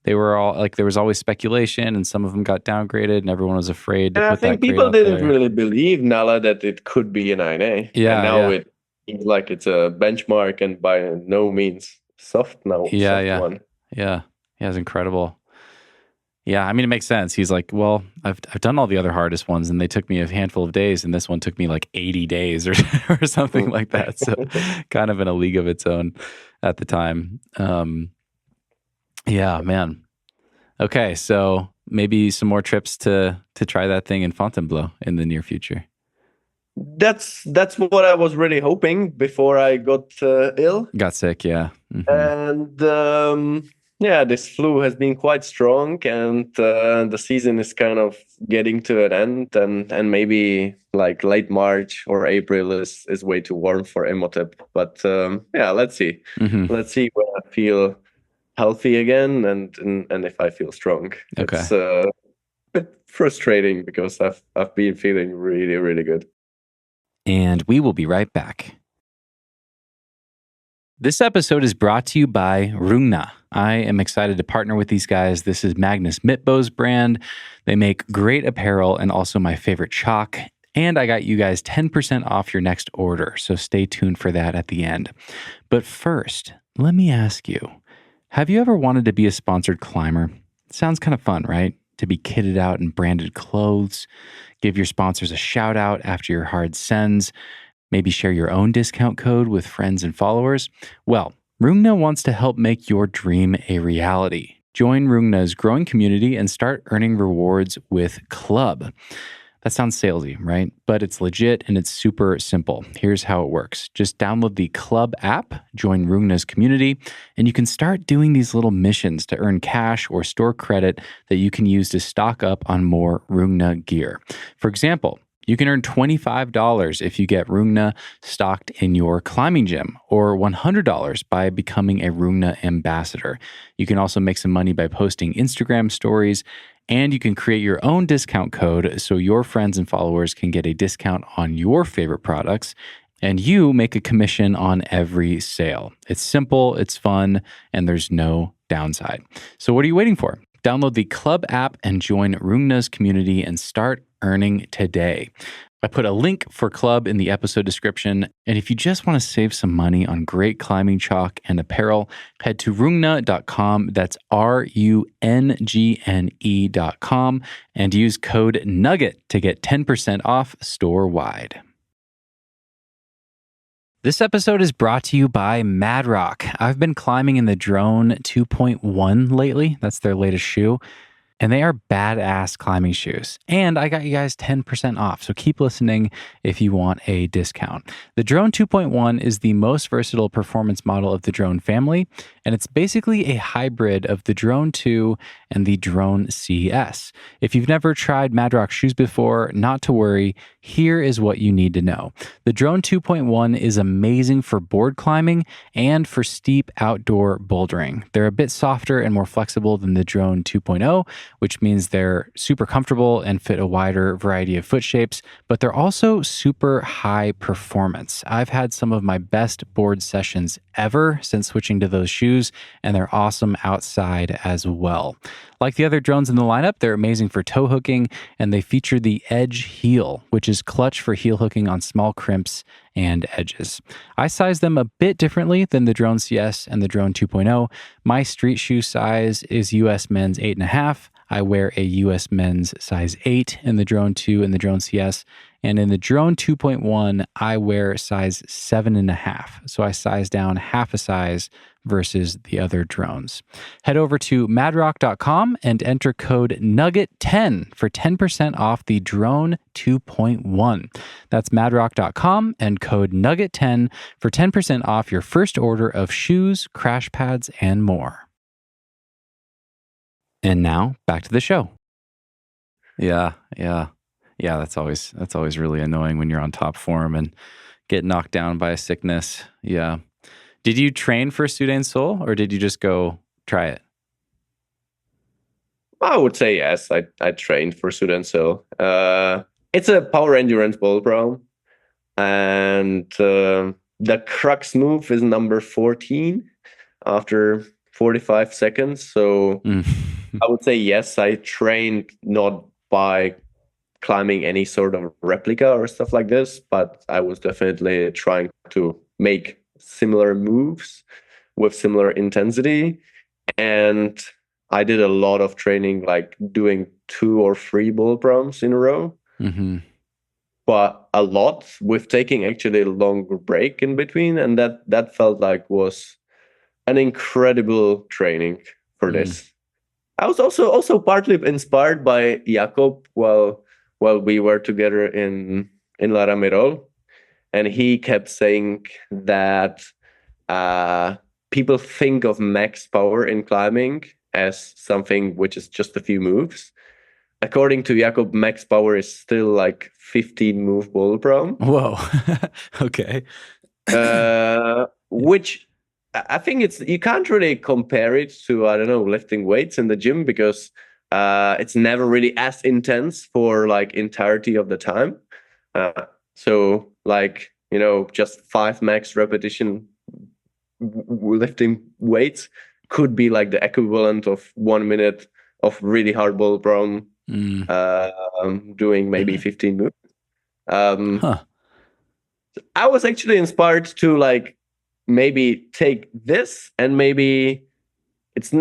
A: they were all like, there was always speculation and some of them got downgraded and everyone was afraid to put that grade.
B: I think people didn't really believe Nala that it could be a 9A.
A: Yeah.
B: And now it seems like it's a benchmark and by no means soft now. One.
A: Yeah. Yeah, it's incredible. Yeah, I mean, it makes sense. He's like, well, I've done all the other hardest ones, and they took me a handful of days, and this one took me like 80 days or something like that. So kind of in a league of its own at the time. Yeah, man. Okay, so maybe some more trips to try that thing in Fontainebleau in the near future.
B: That's what I was really hoping before I got ill.
A: Got sick, yeah.
B: And this flu has been quite strong, and the season is kind of getting to an end, and maybe like late March or April is way too warm for Imhotep. But let's see. Let's see when I feel healthy again, and if I feel strong.
A: Okay.
B: It's a bit frustrating because I've been feeling really, really good.
A: And we will be right back. This episode is brought to you by Rúngne. I am excited to partner with these guys. This is Magnus Mitbo's brand. They make great apparel and also my favorite chalk. And I got you guys 10% off your next order, so stay tuned for that at the end. But first, let me ask you, have you ever wanted to be a sponsored climber? It sounds kind of fun, right? To be kitted out in branded clothes, give your sponsors a shout out after your hard sends, maybe share your own discount code with friends and followers. Well, Rúngne wants to help make your dream a reality. Join Rungne's growing community and start earning rewards with Club. That sounds salesy, right? But it's legit and it's super simple. Here's how it works. Just download the Club app, join Rungne's community, and you can start doing these little missions to earn cash or store credit that you can use to stock up on more Rúngne gear. For example, you can earn $25 if you get Rúngne stocked in your climbing gym, or $100 by becoming a Rúngne ambassador. You can also make some money by posting Instagram stories, and you can create your own discount code so your friends and followers can get a discount on your favorite products, and you make a commission on every sale. It's simple, it's fun, and there's no downside. So what are you waiting for? Download the Club app and join Rungne's community and start earning today. I put a link for Club in the episode description. And if you just want to save some money on great climbing chalk and apparel, head to rungne.com. That's RUNGNE.com and use code NUGGET to get 10% off store-wide. This episode is brought to you by Mad Rock. I've been climbing in the Drone 2.1 lately. That's their latest shoe. And they are badass climbing shoes. And I got you guys 10% off. So keep listening if you want a discount. The Drone 2.1 is the most versatile performance model of the Drone family. And it's basically a hybrid of the Drone 2 and the Drone CS. If you've never tried Madrox shoes before, not to worry. Here is what you need to know. The Drone 2.1 is amazing for board climbing and for steep outdoor bouldering. They're a bit softer and more flexible than the Drone 2.0, which means they're super comfortable and fit a wider variety of foot shapes, but they're also super high performance. I've had some of my best board sessions ever since switching to those shoes, and they're awesome outside as well. Like the other drones in the lineup, they're amazing for toe hooking, and they feature the Edge heel, which is clutch for heel hooking on small crimps and edges. I size them a bit differently than the Drone CS and the Drone 2.0. My street shoe size is US men's 8.5. I wear a US men's size 8 in the Drone 2 and the Drone CS. And in the Drone 2.1, I wear size 7.5. So I size down half a size versus the other drones. Head over to madrock.com and enter code NUGGET10 for 10% off the Drone 2.1. That's madrock.com and code NUGGET10 for 10% off your first order of shoes, crash pads, and more. And now back to the show. Yeah. That's always really annoying when you're on top form and get knocked down by a sickness. Yeah. Did you train for Soudain Seul or did you just go try it?
B: I would say yes. I trained for Soudain Seul. It's a power endurance bowl pro, and the crux move is number 14 after 45 seconds. So I would say yes. I trained not by climbing any sort of replica or stuff like this, but I was definitely trying to make similar moves with similar intensity. And I did a lot of training, like doing 2 or 3 bull proms in a row.
A: Mm-hmm.
B: But a lot with taking actually a longer break in between. And that felt like was an incredible training for this. I was also partly inspired by Jakob while we were together in La Ramerol. And he kept saying that people think of max power in climbing as something which is just a few moves. According to Jakob, max power is still like 15 move bowl prom.
A: Whoa. Okay.
B: Which I think you can't really compare it to, I don't know, lifting weights in the gym because it's never really as intense for like entirety of the time. So like, just 5 max repetition lifting weights could be like the equivalent of 1 minute of really hard bowl prom doing maybe 15 moves. I was actually inspired to like maybe take this and maybe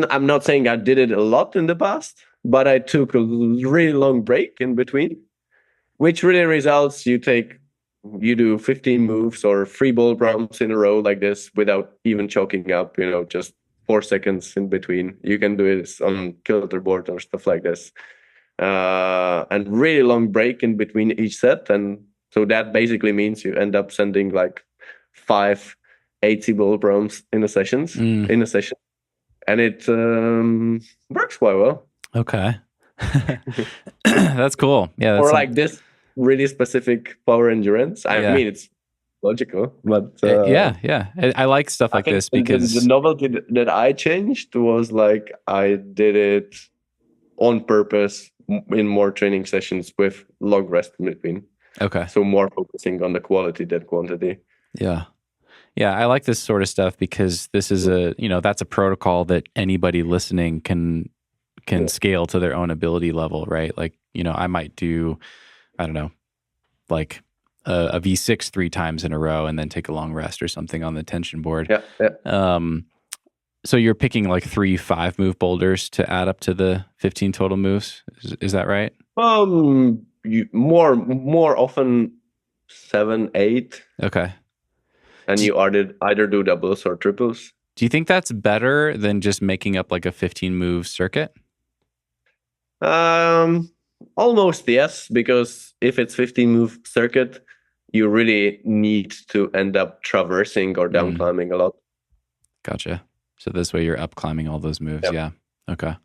B: I'm not saying I did it a lot in the past, but I took a really long break in between, which really results you do 15 moves or 3 bowl proms in a row like this without even choking up, just 4 seconds in between. You can do it on kilter board or stuff like this. And really long break in between each set. And so that basically means you end up sending like 5 80 bowl proms in a session. And it works quite well.
A: Okay. That's cool. Yeah.
B: Or like this really specific power endurance. I mean, it's logical, but
A: yeah. I like stuff like this because
B: the novelty that I changed was like I did it on purpose in more training sessions with long rest in between.
A: Okay.
B: So more focusing on the quality than quantity.
A: Yeah. Yeah, I like this sort of stuff because this is that's a protocol that anybody listening can scale to their own ability level, right? Like, I might do, I don't know, like a V6 3 times in a row and then take a long rest or something on the tension board.
B: Yeah.
A: So you're picking like 3 5-move boulders to add up to the 15 total moves. Is that right?
B: More often 7, 8.
A: Okay.
B: And you either do doubles or triples.
A: Do you think that's better than just making up like a 15-move circuit?
B: Almost yes, because if it's 15 move circuit, you really need to end up traversing or down climbing a lot.
A: Gotcha. So this way you're up climbing all those moves. Yeah. Okay.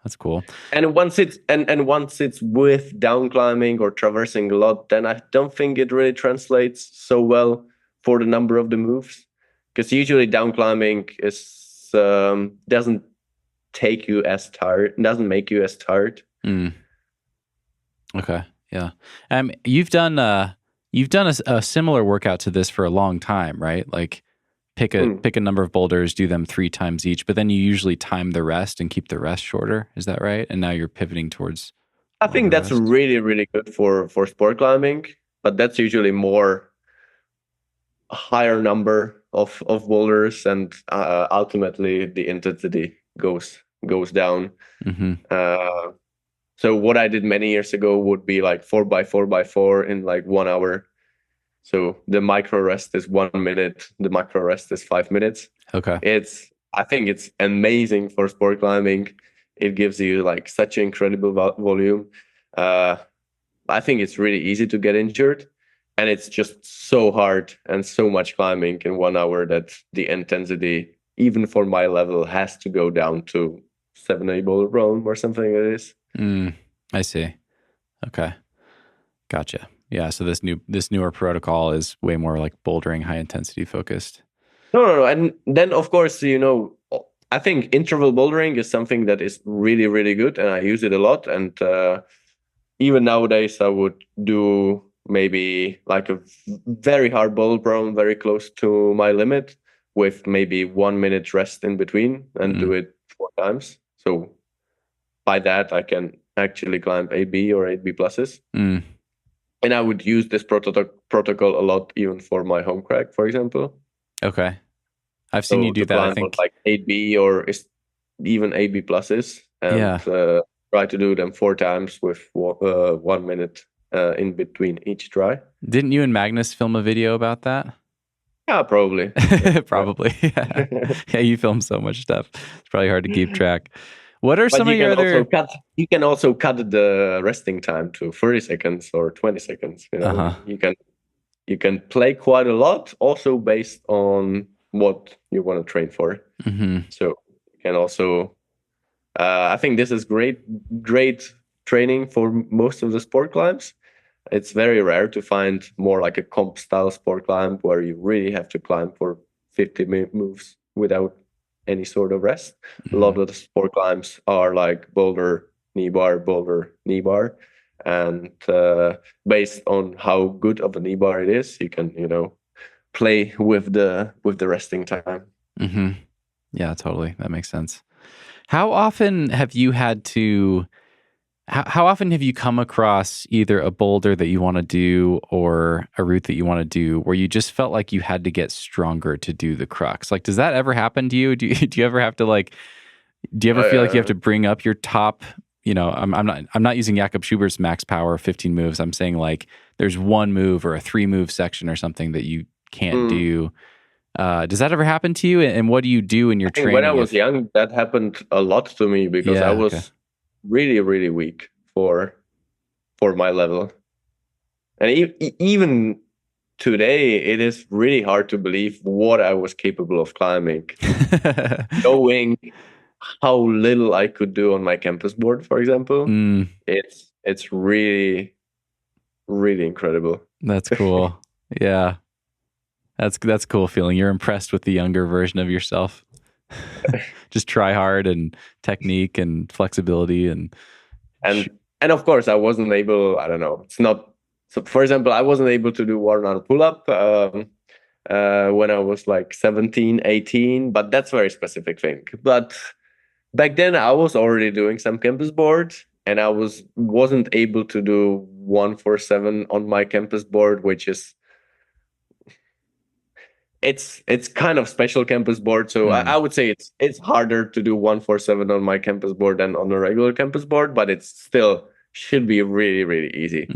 A: That's cool.
B: And once it's with down climbing or traversing a lot, then I don't think it really translates so well for the number of the moves, because usually down climbing is doesn't take you as tired, doesn't make you as tired.
A: Okay. Yeah. You've done a similar workout to this for a long time, right? Like pick a number of boulders, do them 3 times each, but then you usually time the rest and keep the rest shorter. Is that right? And now you're pivoting towards
B: I think that's
A: rest.
B: really, really good for sport climbing, but that's usually more a higher number of boulders, and ultimately the intensity goes down. So what I did many years ago would be like 4x4x4 in like 1 hour. So the micro rest is 1 minute, the macro rest is 5 minutes.
A: Okay.
B: I think it's amazing for sport climbing. It gives you like such an incredible volume. I think it's really easy to get injured, and it's just so hard and so much climbing in 1 hour that the intensity, even for my level, has to go down to 7-8 boulder roam or something like this.
A: I see. Okay. Gotcha. Yeah. So this newer protocol is way more like bouldering, high intensity focused.
B: No. And then of course, I think interval bouldering is something that is really, really good, and I use it a lot. And even nowadays, I would do maybe like a very hard boulder roam, very close to my limit, with maybe 1 minute rest in between, and do it 4 times. So by that, I can actually climb 8B or 8B pluses. And I would use this protocol a lot, even for my home Kragg, for example.
A: Okay. I've seen you do that. I think
B: like 8B or even 8B pluses, and try to do them 4 times with 1 minute in between each try.
A: Didn't you and Magnus film a video about that?
B: Yeah, probably.
A: Probably. Yeah, you film so much stuff. It's probably hard to keep track. What are some of your other...
B: You can also cut the resting time to 30 seconds or 20 seconds. You can play quite a lot, also based on what you want to train for. So you can also... I think this is great training for most of the sport climbs. It's very rare to find more like a comp style sport climb where you really have to climb for 50 moves without any sort of rest. A lot of the sport climbs are like boulder, knee bar, and based on how good of a knee bar it is, you can play with the resting time.
A: Yeah, totally. That makes sense. How often have you had to... How often have you come across either a boulder that you want to do or a route that you want to do where you just felt like you had to get stronger to do the crux? Like, does that ever happen to you? Do you ever have to do you ever feel like you have to bring up your top? I'm not using Jakob Schubert's max power 15 moves. I'm saying like there's 1 move or a 3 move section or something that you can't do. Does that ever happen to you? And what do you do in your training?
B: When I was young, that happened a lot to me, because I was really, really weak for my level. And even today, it is really hard to believe what I was capable of climbing. Knowing how little I could do on my campus board, for example, it's really, really incredible.
A: That's cool. Yeah. That's cool feeling. You're impressed with the younger version of yourself. Just try hard and technique and flexibility and
B: of course I wasn't able. I don't know. It's not. So for example, I wasn't able to do one-arm pull-up when I was like 17, 18, but that's a very specific thing. But back then I was already doing some campus board, and I wasn't able to do 147 on my campus board, which is it's kind of special campus board. So I would say it's harder to do 147 on my campus board than on a regular campus board, but it still should be really, really easy.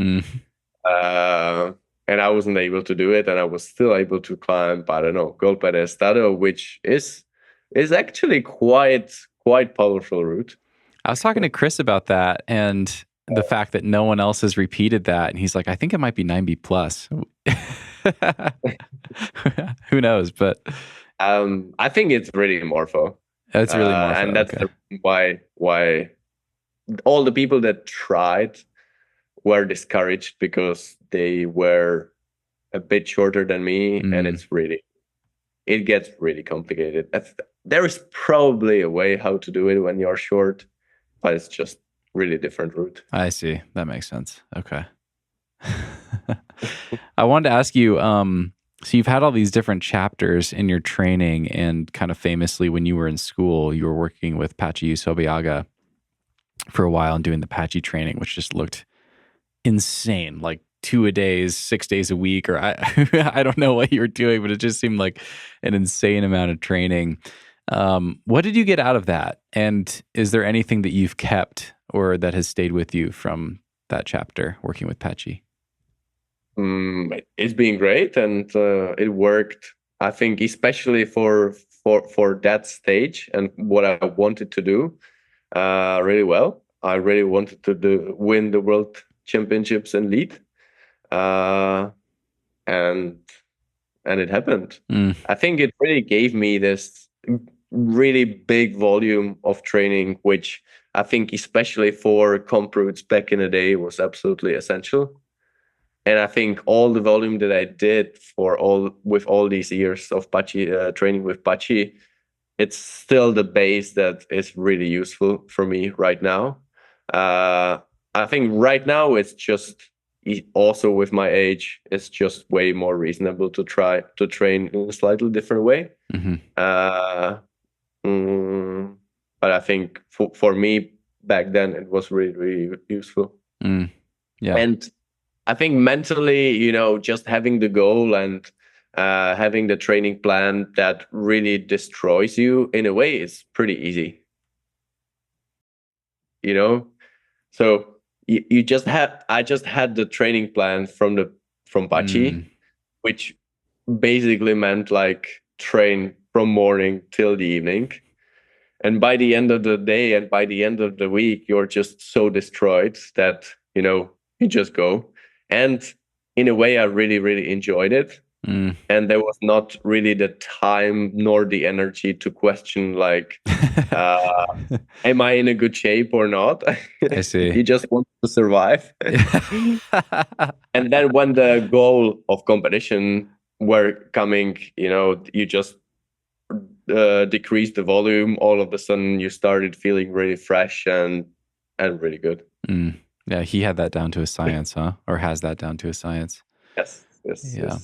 B: And I wasn't able to do it, and I was still able to climb, I don't know, Golpe de Estado, which is actually quite powerful route.
A: I was talking to Chris about that and the fact that no one else has repeated that. And he's like, I think it might be 9B plus. Who knows? But
B: I think it's really morpho.
A: It's really morpho.
B: And that's the reason why all the people that tried were discouraged, because they were a bit shorter than me, and it gets really complicated. There is probably a way how to do it when you're short, but it's just really different route.
A: I see. That makes sense. Okay. I wanted to ask you, so you've had all these different chapters in your training, and kind of famously when you were in school, you were working with Patxi b.i.g for a while and doing the Patxi training, which just looked insane, like 2 a days, 6 days a week, or I don't know what you were doing, but it just seemed like an insane amount of training. What did you get out of that? And is there anything that you've kept or that has stayed with you from that chapter working with Patxi?
B: It's been great, and it worked, I think, especially for that stage and what I wanted to do really well. I really wanted to win the world championships and lead, and it happened. I think it really gave me this really big volume of training, which I think, especially for comp routes back in the day, was absolutely essential. And I think all the volume that I did with all these years of Patxi training with Patxi, it's still the base that is really useful for me right now. I think right now it's just, also with my age, it's just way more reasonable to try to train in a slightly different way. But I think for me back then, it was really, really useful.
A: Yeah.
B: And I think mentally, just having the goal and having the training plan that really destroys you in a way is pretty easy. So I just had the training plan from Patxi, which basically meant like train from morning till the evening. And by the end of the day and by the end of the week, you're just so destroyed that, you just go. And in a way, I really, really enjoyed it. And there was not really the time nor the energy to question, like, am I in a good shape or not?
A: I see.
B: You just want to survive. And then when the goal of competition were coming, you just decrease the volume. All of a sudden, you started feeling really fresh and really good.
A: Yeah, he had that down to a science, huh? Or has that down to a science?
B: Yes.
A: Yeah.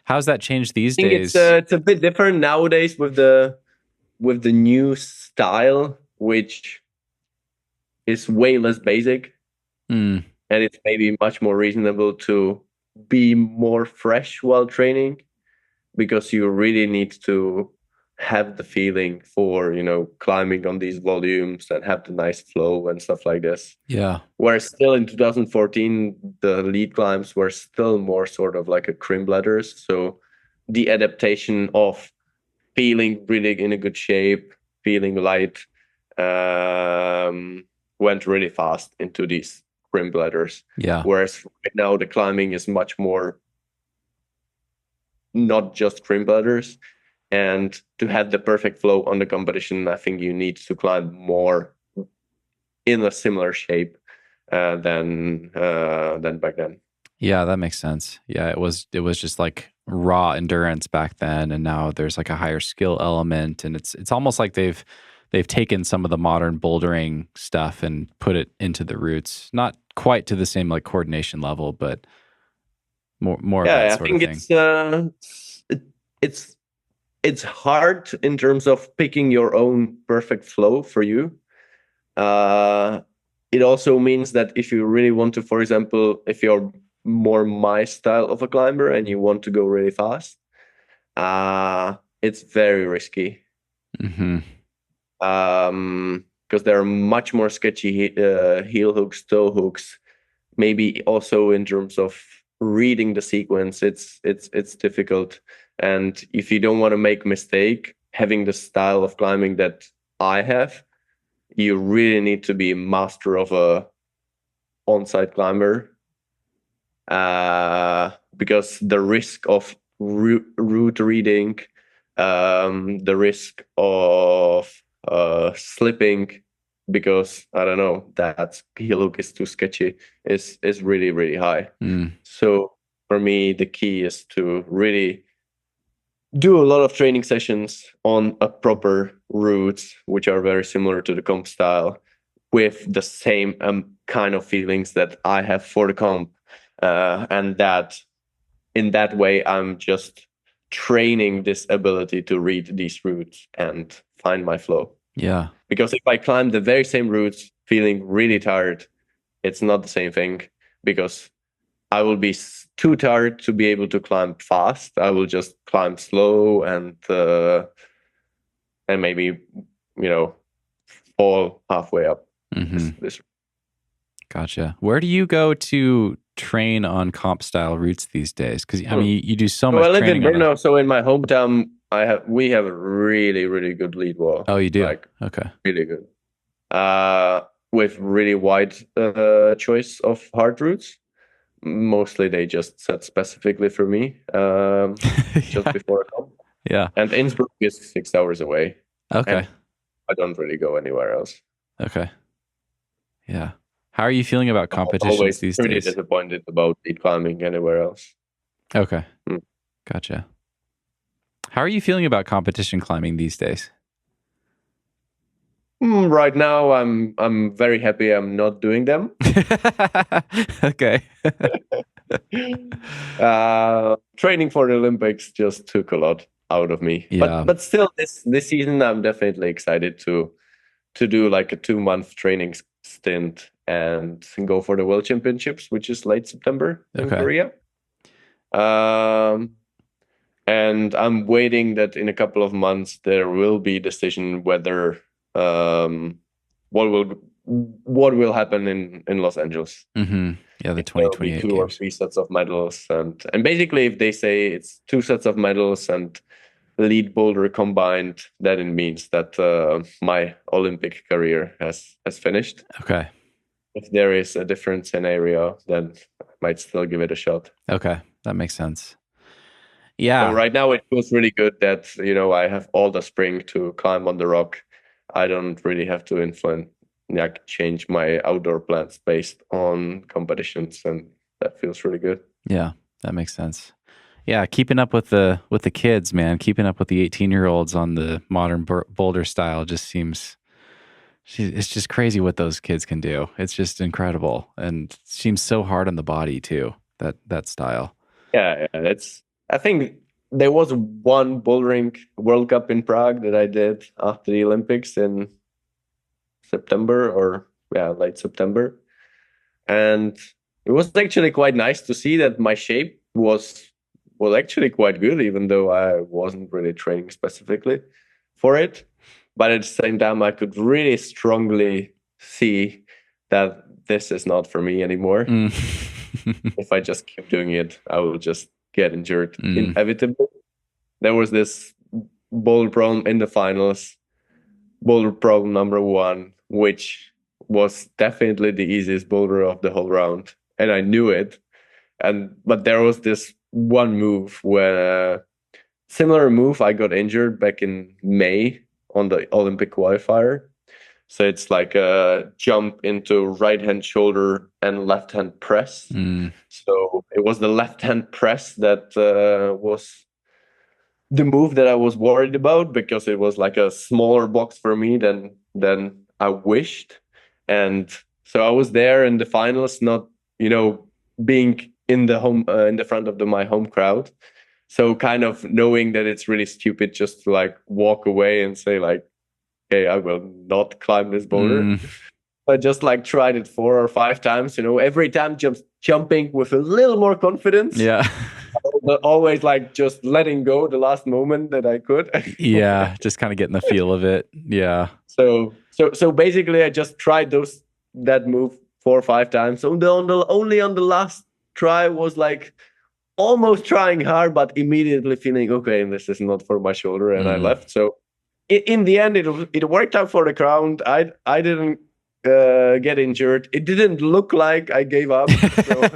A: How's that changed these days?
B: It's a bit different nowadays with the new style, which is way less basic, and it's maybe much more reasonable to be more fresh while training, because you really need to have the feeling for climbing on these volumes and have the nice flow and stuff like this.
A: Yeah.
B: Whereas still in 2014, the lead climbs were still more sort of like a crimp ladders. So the adaptation of feeling really in a good shape, feeling light, went really fast into these crimp ladders.
A: Yeah.
B: Whereas right now the climbing is much more not just crimp ladders. And to have the perfect flow on the competition, I think you need to climb more in a similar shape than back then.
A: Yeah, that makes sense. Yeah, it was just like raw endurance back then, and now there's like a higher skill element, and it's almost like they've taken some of the modern bouldering stuff and put it into the routes. Not quite to the same like coordination level, but more of that sort of thing.
B: It's hard in terms of picking your own perfect flow for you. It also means that if you really want to, for example, if you're more my style of a climber and you want to go really fast, it's very risky. Because there are much more sketchy heel hooks, toe hooks. Maybe also in terms of reading the sequence, it's difficult. And if you don't want to make a mistake, having the style of climbing that I have, you really need to be a master of a on-site climber, because the risk of route reading, the risk of slipping because I don't know, that hillock is too sketchy, is really, really high. So for me, the key is to really do a lot of training sessions on a proper routes, which are very similar to the comp style, with the same kind of feelings that I have for the comp. And that in that way, I'm just training this ability to read these routes and find my flow.
A: Yeah.
B: Because if I climb the very same routes feeling really tired, it's not the same thing, because I will be too tired to be able to climb fast. I will just climb slow and maybe, fall halfway up. This.
A: Gotcha. Where do you go to train on comp style routes these days? Because I mean, you do so much.
B: I live
A: training
B: in Brno, so in my hometown, we have a really, really good lead wall.
A: Oh, you do?
B: Like,
A: okay.
B: Really good. With really wide choice of hard routes. Mostly they just set specifically for me, just before a comp.
A: Yeah.
B: And Innsbruck is 6 hours away.
A: Okay.
B: I don't really go anywhere else.
A: Okay. Yeah. How are you feeling about competitions these days?
B: I'm pretty disappointed about lead climbing anywhere else.
A: Okay. Gotcha. How are you feeling about competition climbing these days?
B: Right now, I'm very happy I'm not doing them.
A: Okay.
B: Training for the Olympics just took a lot out of me.
A: Yeah.
B: But still, this season, I'm definitely excited to do like a 2-month training stint and go for the World Championships, which is late September in Korea. And I'm waiting that in a couple of months there will be a decision whether what will happen in Los Angeles.
A: Yeah, the 2028
B: 2 or 3 sets of medals, and basically if they say it's 2 sets of medals and lead boulder combined, then it means that my Olympic career has finished.
A: Okay. If
B: there is a different scenario, then I might still give it a shot.
A: Okay, that makes sense. Yeah.
B: So right now it feels really good that, I have all the spring to climb on the rock. I don't really have to change my outdoor plans based on competitions, and that feels really good.
A: Yeah, that makes sense. Yeah, keeping up with the kids, man, keeping up with the 18-year-olds on the modern boulder style just seems, it's just crazy what those kids can do. It's just incredible, and seems so hard on the body too, that style.
B: Yeah, I think there was one bouldering World Cup in Prague that I did after the Olympics in September late September. And it was actually quite nice to see that my shape was actually quite good, even though I wasn't really training specifically for it. But at the same time, I could really strongly see that this is not for me anymore. If I just keep doing it, I will just get injured inevitably. There was this boulder problem in the finals, boulder problem number 1, which was definitely the easiest boulder of the whole round, and I knew it. But there was this one move where similar move I got injured back in May on the Olympic qualifier. So it's like a jump into right hand shoulder and left hand press. So it was the left hand press that was the move that I was worried about, because it was like a smaller box for me than I wished. And so I was there in the finals, not being in the front of my home crowd. So kind of knowing that it's really stupid just to like walk away and say like, okay, I will not climb this boulder. I just like tried it 4 or 5 times, every time just jumping with a little more confidence.
A: Yeah.
B: But always like just letting go the last moment that I could.
A: Yeah, just kind of getting the feel of it. Yeah.
B: So basically I just tried that move 4 or 5 times. So only on the last try was like almost trying hard, but immediately feeling, okay, this is not for my shoulder, and I left. So in the end, it worked out for the crown. I didn't get injured. It didn't look like I gave up. So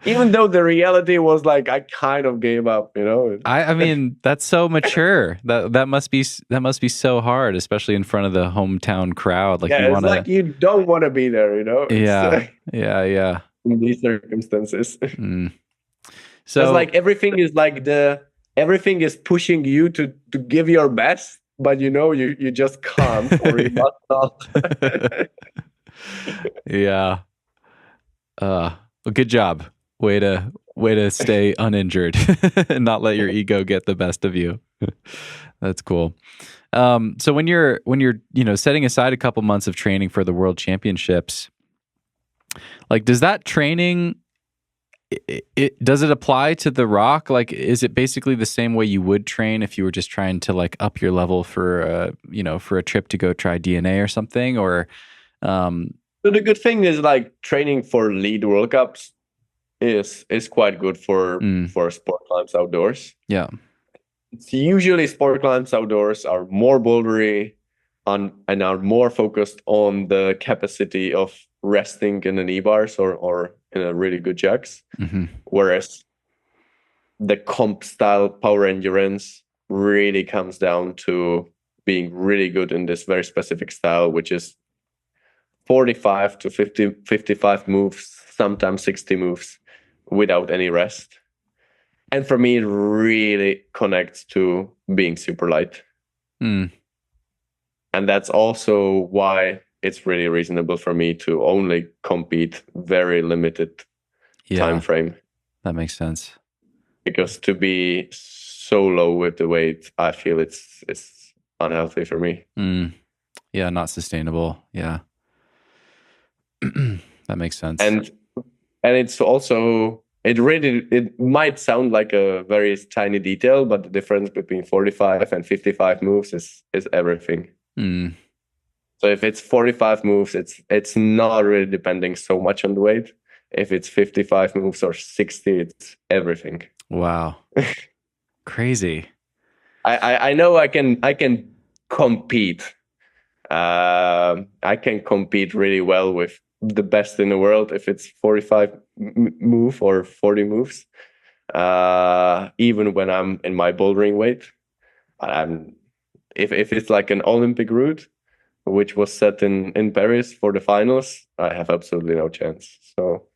B: even though the reality was like I kind of gave up, you know.
A: I mean, that's so mature. That must be so hard, especially in front of the hometown crowd. Like
B: yeah,
A: you
B: it's
A: want to.
B: like you don't want to be there, you know.
A: Yeah, yeah.
B: In these circumstances.
A: So
B: it's like everything is pushing you to give your best, but you know you just can't or you must not.
A: Yeah. Well, good job. Way to stay uninjured and not let your ego get the best of you. That's cool. So when you're setting aside a couple months of training for the World Championships, like does that training does it apply to the rock? Like, is it basically the same way you would train if you were just trying to like up your level for for a trip to go try DNA or something? Or
B: So the good thing is like training for lead World Cups is quite good for sport climbs outdoors.
A: Yeah.
B: It's usually sport climbs outdoors are more bouldery and are more focused on the capacity of resting in the knee bars or in a really good jacks. Whereas the comp style power endurance really comes down to being really good in this very specific style, which is 45 to 50, 55 moves, sometimes 60 moves without any rest. And for me, it really connects to being super light. And that's also why it's really reasonable for me to only compete very limited time frame.
A: That makes sense.
B: Because to be so low with the weight, I feel it's unhealthy for me.
A: Yeah, not sustainable. Yeah. That makes sense.
B: And it's also it might sound like a very tiny detail, but the difference between 45 and 55 moves is everything. So if it's 45 moves, it's not really depending so much on the weight. If it's 55 moves or 60, it's everything.
A: Wow. Crazy.
B: I know I can compete. I can compete really well with the best in the world if it's 45 move or 40 moves. Even when I'm in my bouldering weight, if it's like an Olympic route, which was set in Paris for the finals, I have absolutely no chance. So,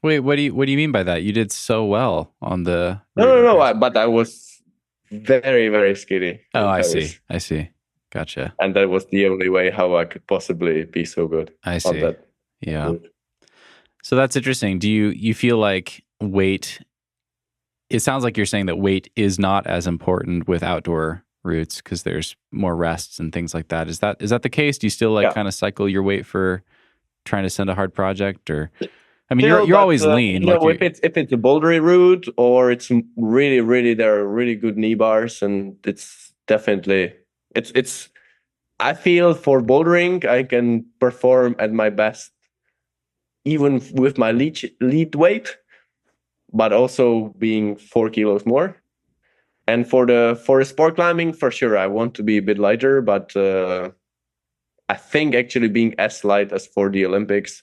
A: wait, what do you mean by that? You did so well on the
B: no, but I was very, very skinny.
A: Oh, I see. Gotcha.
B: And that was the only way how I could possibly be so good.
A: I see.
B: On that
A: yeah.
B: route.
A: So that's interesting. Do you feel like weight? It sounds like you're saying that weight is not as important with outdoor routes because there's more rests and things like that. Is that the case? Do you still kind of cycle your weight for trying to send a hard project? Or I mean, you're always lean.
B: You know, if it's a bouldery route or it's really there are really good knee bars, and it's definitely it's. I feel for bouldering I can perform at my best even with my lead weight, but also being 4 kilos more. And for the sport climbing, for sure, I want to be a bit lighter, but I think actually being as light as for the Olympics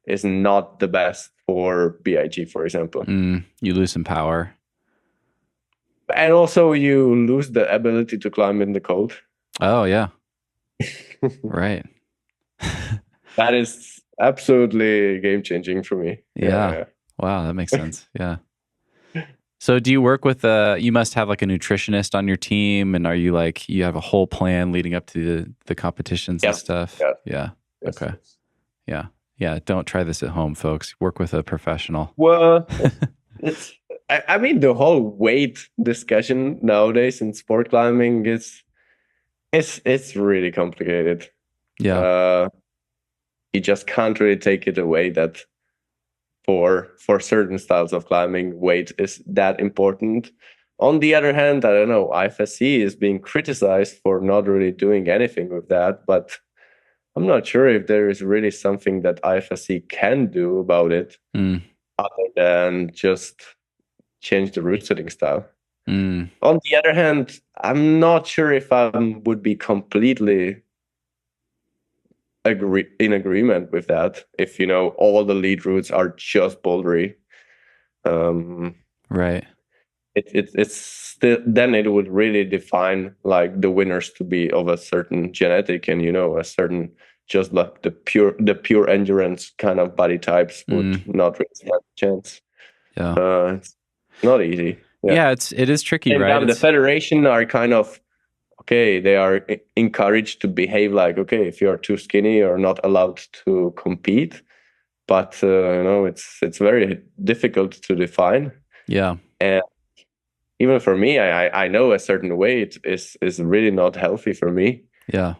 B: is not the best for b.i.g, for example.
A: You lose some power.
B: And also you lose the ability to climb in the cold.
A: Oh, yeah. Right.
B: That is absolutely game-changing for me.
A: Yeah. Wow, that makes sense. Yeah. So do you work with you must have like a nutritionist on your team, and are you like, you have a whole plan leading up to the competitions and stuff? Yeah.
B: Yes.
A: Okay. Yeah. Don't try this at home, folks. Work with a professional.
B: Well, I mean, the whole weight discussion nowadays in sport climbing it's really complicated.
A: Yeah.
B: You just can't really take it away that for certain styles of climbing, weight is that important. On the other hand, I don't know, IFSC is being criticized for not really doing anything with that, but I'm not sure if there is really something that IFSC can do about it other than just change the route setting style. On the other hand, I'm not sure if I would be completely in agreement with that. If all the lead routes are just bouldery,
A: right?
B: It's still, then it would really define like the winners to be of a certain genetic and a certain, just like the pure endurance kind of body types would not really stand a chance.
A: Yeah,
B: it's not easy.
A: Yeah, it is tricky, right?
B: The federation are kind of okay. They are encouraged to behave like, okay, if you're too skinny, you're not allowed to compete. But it's very difficult to define.
A: Yeah,
B: and even for me, I know a certain weight is really not healthy for me.
A: Yeah.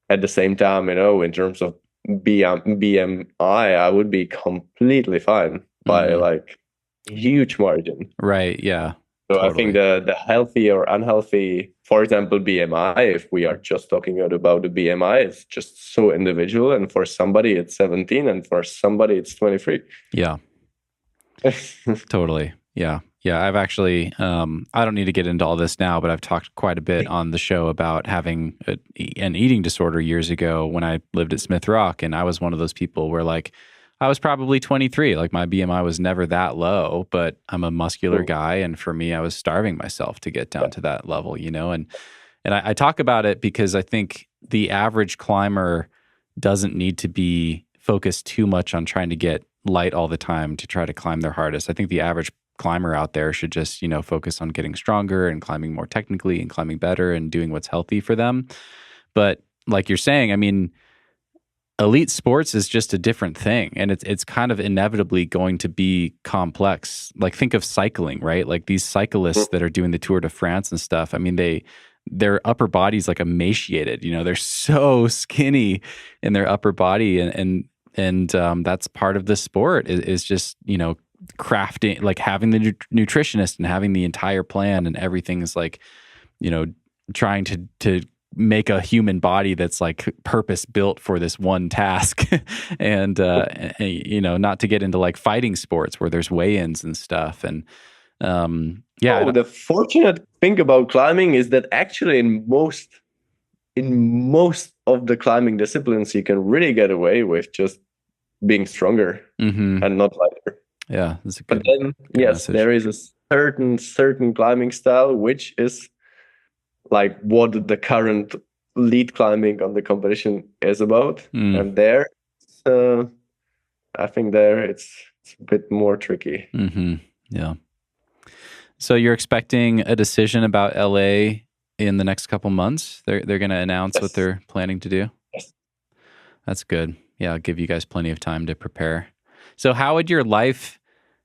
B: At the same time, in terms of BMI, I would be completely fine by like huge margin.
A: Right. Yeah.
B: So totally. I think the healthy or unhealthy, for example, BMI, if we are just talking about the BMI, it's just so individual. And for somebody, it's 17, and for somebody, it's 23.
A: Yeah. Totally. Yeah. Yeah. I've actually, I don't need to get into all this now, but I've talked quite a bit on the show about having an eating disorder years ago when I lived at Smith Rock. And I was one of those people where like, I was probably 23. Like my BMI was never that low, but I'm a muscular guy. And for me, I was starving myself to get down to that level, and I talk about it because I think the average climber doesn't need to be focused too much on trying to get light all the time to try to climb their hardest. I think the average climber out there should just, focus on getting stronger and climbing more technically and climbing better and doing what's healthy for them. But like you're saying, I mean, elite sports is just a different thing, and it's kind of inevitably going to be complex. Like think of cycling, right? Like these cyclists that are doing the Tour de France and stuff. I mean, their upper body's like emaciated. They're so skinny in their upper body, and that's part of the sport is just crafting, like having the nutritionist and having the entire plan, and everything is like trying to make a human body that's like purpose built for this one task. And not to get into like fighting sports where there's weigh-ins and stuff. And the
B: fortunate thing about climbing is that actually in most of the climbing disciplines you can really get away with just being stronger and not lighter.
A: Yeah, that's a good,
B: but then yes, message. There is a certain climbing style which is like what the current lead climbing on the competition is about. And there, I think there it's a bit more tricky.
A: Yeah. So you're expecting a decision about LA in the next couple months? They're going to announce what they're planning to do?
B: Yes.
A: That's good. Yeah, I'll give you guys plenty of time to prepare. So how would your life,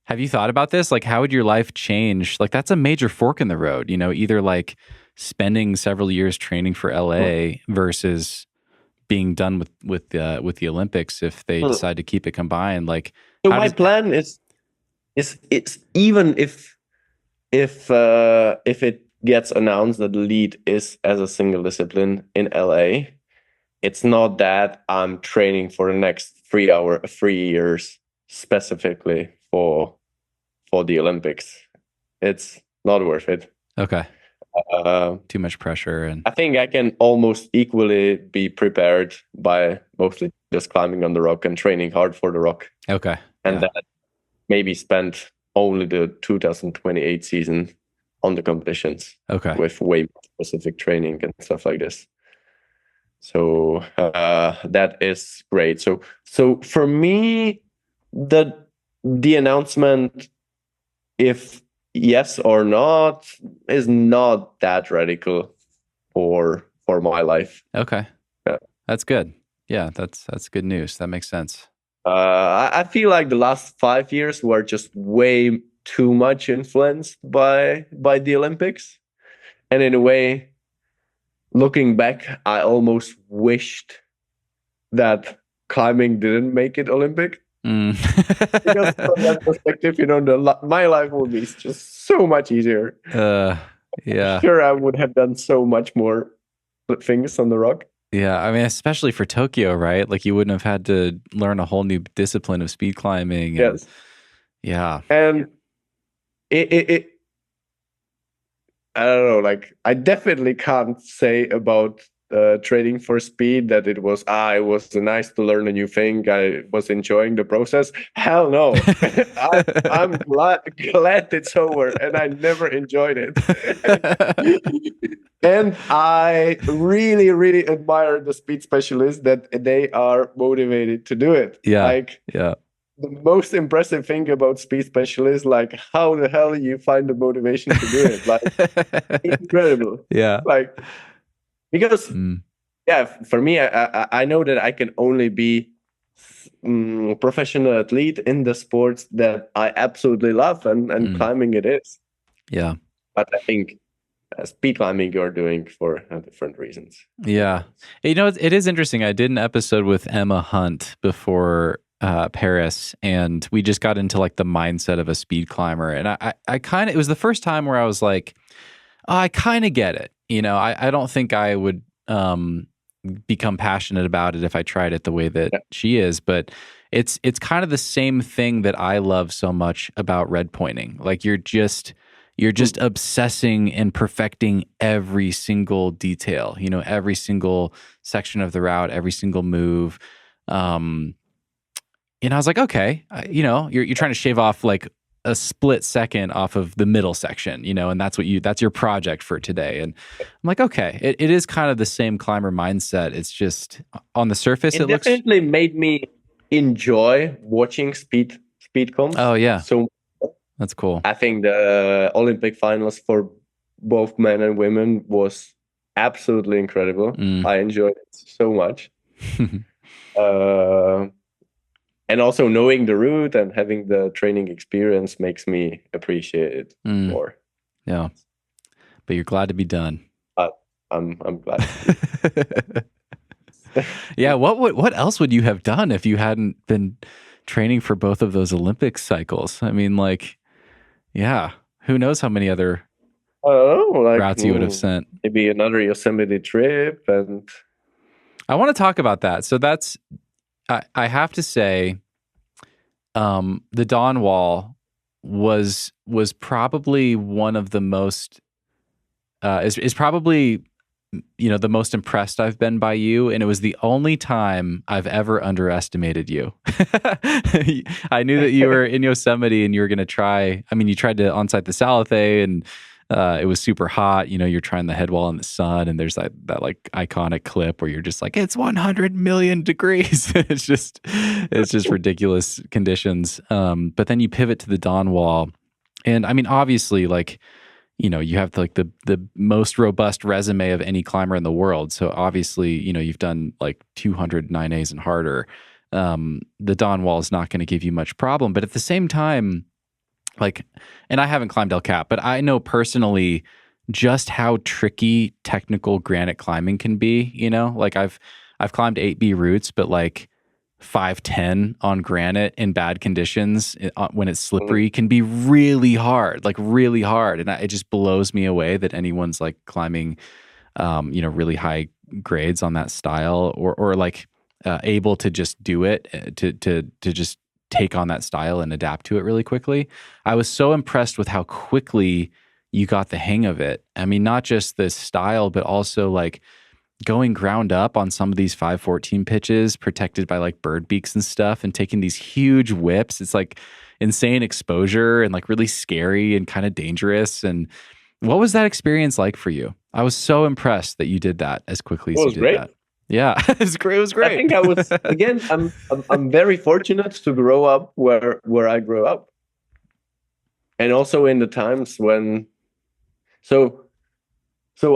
A: have you thought about this? Like how would your life change? Like that's a major fork in the road, either like spending several years training for LA versus being done with the Olympics if they decide to keep it combined. Like,
B: so my plan is it's even if it gets announced that the lead is as a single discipline in LA, it's not that I'm training for the next 3 years specifically for the Olympics. It's not worth it.
A: Okay. Too much pressure. And
B: I think I can almost equally be prepared by mostly just climbing on the rock and training hard for the rock.
A: Okay.
B: And then maybe spend only the 2028 season on the competitions.
A: Okay.
B: With way more specific training and stuff like this. So that is great. So for me, the announcement, if yes or not, is not that radical for my life.
A: Okay.
B: Yeah.
A: That's good. Yeah, that's good news. That makes sense.
B: I feel like the last 5 years were just way too much influenced by the Olympics. And in a way, looking back, I almost wished that climbing didn't make it Olympic. Because from that perspective, my life would be just so much easier.
A: Yeah.
B: Sure, I would have done so much more things on the rock.
A: Yeah, I mean, especially for Tokyo, right? Like you wouldn't have had to learn a whole new discipline of speed climbing.
B: Yes.
A: Yeah.
B: And it I don't know, like I definitely can't say about training for speed that it was nice to learn a new thing. I was enjoying the process. Hell no. I'm glad it's over and I never enjoyed it. And I really, really admire the speed specialists that they are motivated to do it.
A: Yeah.
B: Like
A: Yeah.
B: the most impressive thing about speed specialists, like how the hell you find the motivation to do it. Like incredible.
A: Yeah.
B: Like because yeah, for me, I know that I can only be professional athlete in the sports that I absolutely love, and climbing it is.
A: Yeah.
B: But I think speed climbing you're doing for different reasons.
A: Yeah. You know, it is interesting. I did an episode with Emma Hunt before Paris, and we just got into like the mindset of a speed climber. And I kind of, it was the first time where I was like, oh, I kind of get it. You know, I don't think I would become passionate about it if I tried it the way that she is, but it's kind of the same thing that I love so much about red pointing. Like you're just obsessing and perfecting every single detail, you know, every single section of the route, every single move. And I was like, okay, you know, you're trying to shave off like a split second off of the middle section, you know, and that's your project for today. And I'm like, okay, it is kind of the same climber mindset. It's just on the surface, it looks
B: definitely made me enjoy watching speed comps.
A: Oh yeah.
B: So
A: that's cool.
B: I think the Olympic finals for both men and women was absolutely incredible. I enjoyed it so much. And also knowing the route and having the training experience makes me appreciate it more.
A: Yeah. But you're glad to be done.
B: I'm glad.
A: Yeah. What else would you have done if you hadn't been training for both of those Olympic cycles? I mean, like, yeah, who knows how many other routes you would have sent.
B: Maybe another Yosemite trip. And
A: I want to talk about that. So that's, I have to say, the Dawn Wall was probably one of the most, is probably, you know, the most impressed I've been by you. And it was the only time I've ever underestimated you. I knew that you were in Yosemite and you were going to try, I mean, you tried to onsite the Salathé and it was super hot. You know, you're trying the head wall in the sun and there's that like iconic clip where you're just like, it's 100 million degrees. it's just ridiculous conditions. But then you pivot to the Dawn Wall. And I mean, obviously, like, you know, you have like the most robust resume of any climber in the world. So obviously, you know, you've done like 200 9As and harder. The Dawn Wall is not going to give you much problem. But at the same time, like, and I haven't climbed El Cap, but I know personally just how tricky technical granite climbing can be. You know, like I've climbed 8B routes, but like 510 on granite in bad conditions when it's slippery can be really hard, like really hard. And it just blows me away that anyone's like climbing, you know, really high grades on that style or like able to just do it, to just take on that style and adapt to it really quickly. I was so impressed with how quickly you got the hang of it. I mean, not just the style, but also like going ground up on some of these 514 pitches protected by like bird beaks and stuff and taking these huge whips. It's like insane exposure and like really scary and kind of dangerous. And what was that experience like for you? I was so impressed that you did that as quickly as you did that. Yeah, it was great. It was great.
B: I think I was, again, I'm very fortunate to grow up where I grew up. And also in the times when, so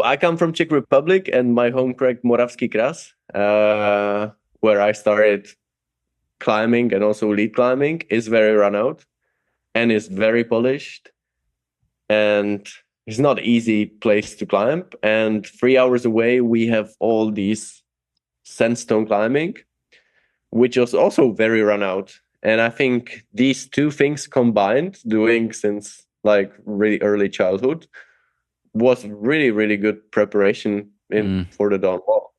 B: I come from Czech Republic and my home crag Moravský Kras, where I started climbing and also lead climbing, is very run out and is very polished. And it's not an easy place to climb. And 3 hours away, we have all these sandstone climbing, which is also very run out. And I think these two things combined, doing since like really early childhood, was really, really good preparation for the Dawn Wall.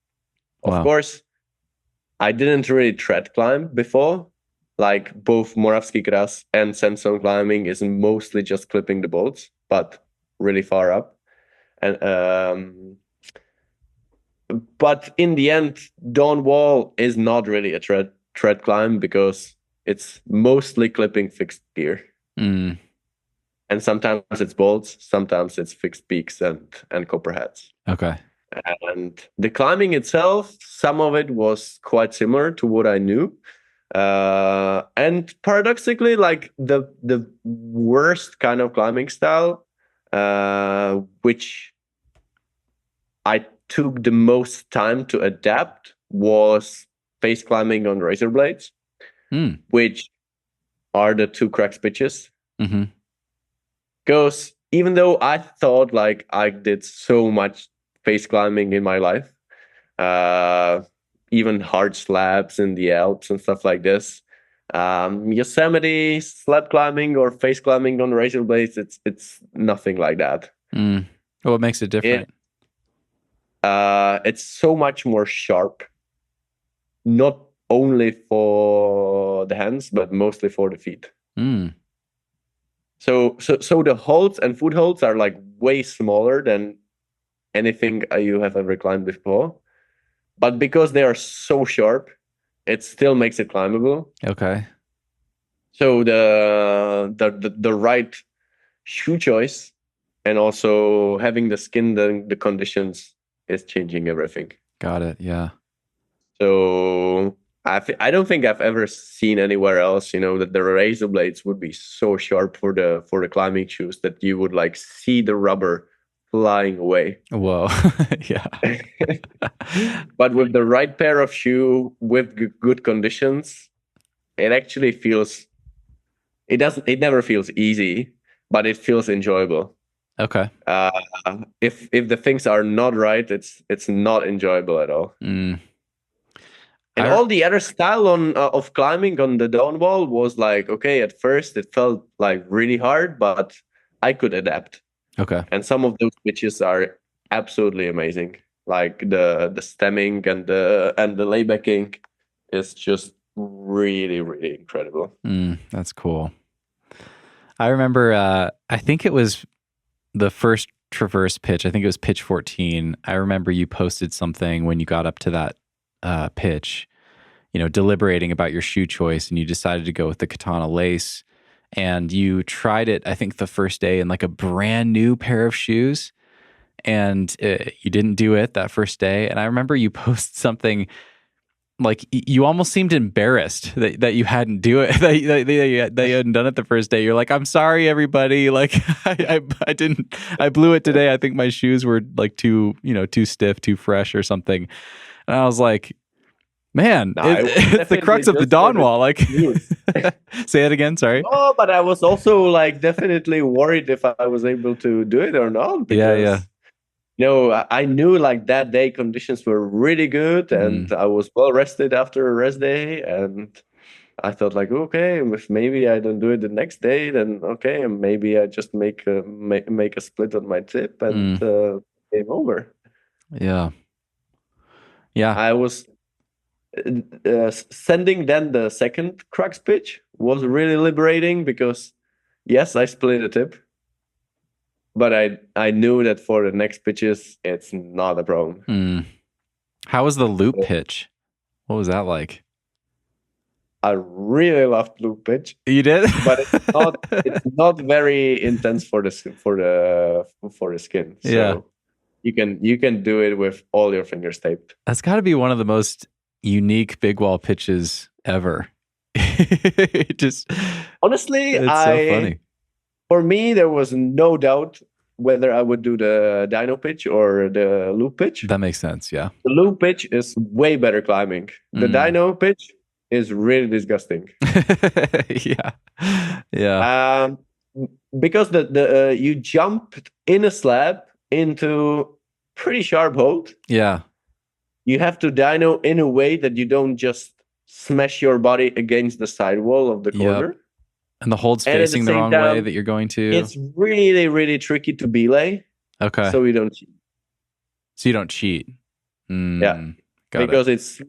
B: Of course, I didn't really tread climb before. Like both Moravský Kras and sandstone climbing is mostly just clipping the bolts, but really far up. And but in the end, Dawn Wall is not really a tread climb because it's mostly clipping fixed gear.
A: Mm.
B: And sometimes it's bolts, sometimes it's fixed peaks and copper heads.
A: Okay.
B: And the climbing itself, some of it was quite similar to what I knew. And paradoxically, like the worst kind of climbing style, which I took the most time to adapt, was face climbing on razor blades, which are the two Kragg pitches.
A: Mm-hmm.
B: Because even though I thought like I did so much face climbing in my life, even hard slabs in the Alps and stuff like this, Yosemite slab climbing or face climbing on razor blades, it's nothing like that.
A: What makes it different?
B: It's so much more sharp, not only for the hands but mostly for the feet. So the holds and footholds are like way smaller than anything you have ever climbed before, but because they are so sharp, it still makes it climbable.
A: Okay.
B: So the right shoe choice and also having the skin, the conditions is changing everything.
A: Got it. Yeah.
B: So I don't think I've ever seen anywhere else, that the razor blades would be so sharp for the climbing shoes that you would like see the rubber flying away.
A: Whoa. Yeah.
B: But with the right pair of shoe with good conditions, it actually feels. It never feels easy, but it feels enjoyable.
A: Okay.
B: If the things are not right, it's not enjoyable at all. And all the other style of climbing on the Dawn Wall was like, okay, at first it felt like really hard, but I could adapt.
A: Okay.
B: And some of those pitches are absolutely amazing. Like the stemming and the laybacking is just really, really incredible.
A: That's cool. I remember, I think it was the first traverse pitch. I think it was pitch 14. I remember you posted something when you got up to that pitch, deliberating about your shoe choice, and you decided to go with the Katana lace, and you tried it, I think the first day in like a brand new pair of shoes, and you didn't do it that first day. And I remember you posted something like you almost seemed embarrassed that you hadn't do it, that you hadn't done it the first day. You're like, I'm sorry, everybody. Like I blew it today. I think my shoes were like too stiff, too fresh or something. And I was like, man, it's the crux of the Dawn Wall. Like, say it again. Sorry.
B: Oh, but I was also like definitely worried if I was able to do it or not. Because, I knew like that day conditions were really good and I was well rested after a rest day. And I thought like, okay, if maybe I don't do it the next day, then okay, maybe I just make a split on my tip and game over.
A: Yeah.
B: I was sending then the second Kragg pitch was really liberating because yes, I split a tip, but I knew that for the next pitches it's not a problem.
A: How was the loop pitch? What was that like?
B: I really loved loop pitch.
A: You did?
B: But it's not very intense for the skin. So you can do it with all your fingers taped.
A: That's got to be one of the most unique big wall pitches ever.
B: Honestly,
A: it's so funny.
B: For me, there was no doubt whether I would do the dyno pitch or the loop pitch.
A: That makes sense, yeah.
B: The loop pitch is way better climbing. The dyno pitch is really disgusting.
A: Yeah.
B: Because the you jumped in a slab into pretty sharp hold.
A: Yeah.
B: You have to dyno in a way that you don't just smash your body against the sidewall of the corner.
A: Yep. And the hold's facing the wrong way that you're going to.
B: It's really, really tricky to belay.
A: Okay.
B: So we don't cheat.
A: So you don't cheat.
B: Yeah. Because it's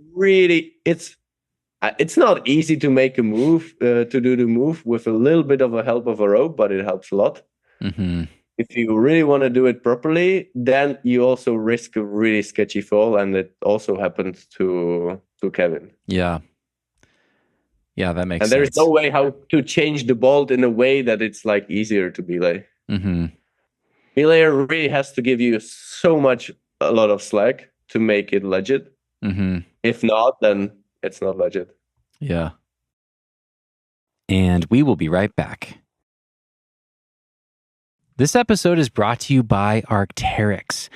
B: not easy to make a move, to do the move with a little bit of a help of a rope, but it helps a lot. if you really want to do it properly, then you also risk a really sketchy fall, and it also happened to Kevin.
A: Yeah. Yeah, that makes
B: And
A: sense.
B: there is no way how to change the bolt in a way that it's like easier to belay. Belayer really has to give you a lot of slack to make it legit. If not, then it's not legit.
A: Yeah. And we will be right back. This episode is brought to you by Arc'teryx.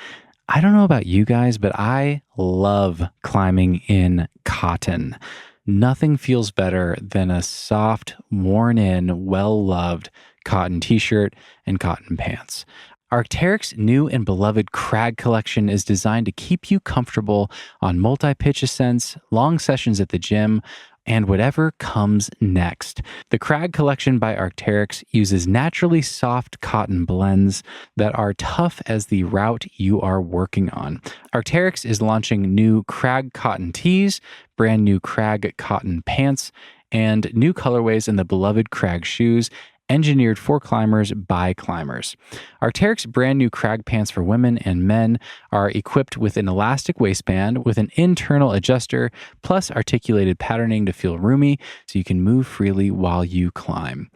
A: I don't know about you guys, but I love climbing in cotton. Nothing feels better than a soft, worn-in, well-loved cotton t-shirt and cotton pants. Arc'teryx's new and beloved Kragg Collection is designed to keep you comfortable on multi-pitch ascents, long sessions at the gym, and whatever comes next. The Kragg Collection by Arc'teryx uses naturally soft cotton blends that are tough as the route you are working on. Arc'teryx is launching new Kragg cotton tees, brand new Kragg cotton pants, and new colorways in the beloved Kragg shoes, engineered for climbers by climbers. Arc'teryx's brand new Kragg pants for women and men are equipped with an elastic waistband with an internal adjuster, plus articulated patterning to feel roomy so you can move freely while you climb.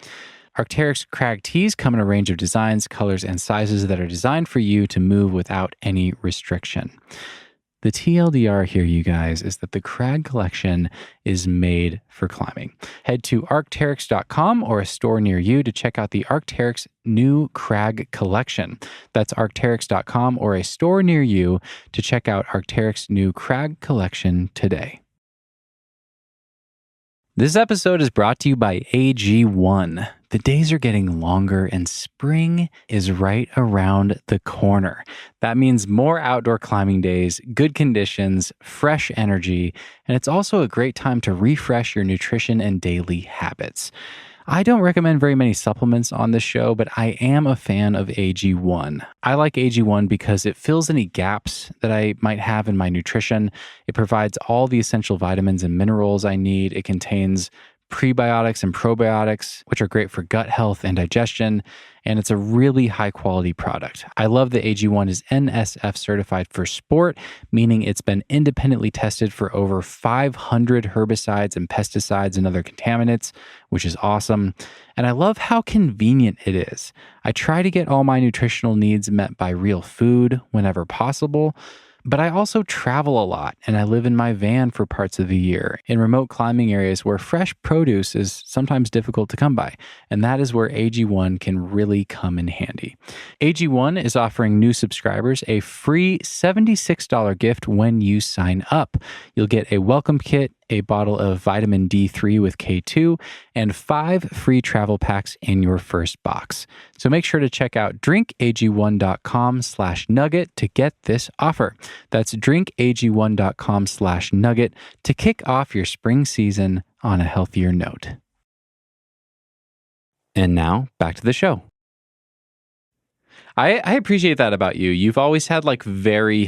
A: Arc'teryx Kragg tees come in a range of designs, colors, and sizes that are designed for you to move without any restriction. The TLDR here, you guys, is that the Kragg Collection is made for climbing. Head to arc'teryx.com or a store near you to check out the Arc'teryx new Kragg Collection. That's arc'teryx.com or a store near you to check out Arc'teryx new Kragg Collection today. This episode is brought to you by AG1. The days are getting longer and spring is right around the corner. That means more outdoor climbing days, good conditions, fresh energy, and it's also a great time to refresh your nutrition and daily habits. I don't recommend very many supplements on this show, but I am a fan of AG1. I like AG1 because it fills any gaps that I might have in my nutrition. It provides all the essential vitamins and minerals I need. It contains prebiotics and probiotics, which are great for gut health and digestion, and it's a really high quality product. I love that AG1 is NSF certified for sport, meaning it's been independently tested for over 500 herbicides and pesticides and other contaminants, which is awesome. And I love how convenient it is. I try to get all my nutritional needs met by real food whenever possible. But I also travel a lot, and I live in my van for parts of the year in remote climbing areas where fresh produce is sometimes difficult to come by. And that is where AG1 can really come in handy. AG1 is offering new subscribers a free $76 gift when you sign up. You'll get a welcome kit, a bottle of vitamin D3 with K2, and 5 free travel packs in your first box. So make sure to check out drinkag1.com/nugget to get this offer. That's drinkag1.com/nugget to kick off your spring season on a healthier note. And now back to the show. I appreciate that about you. You've always had like a very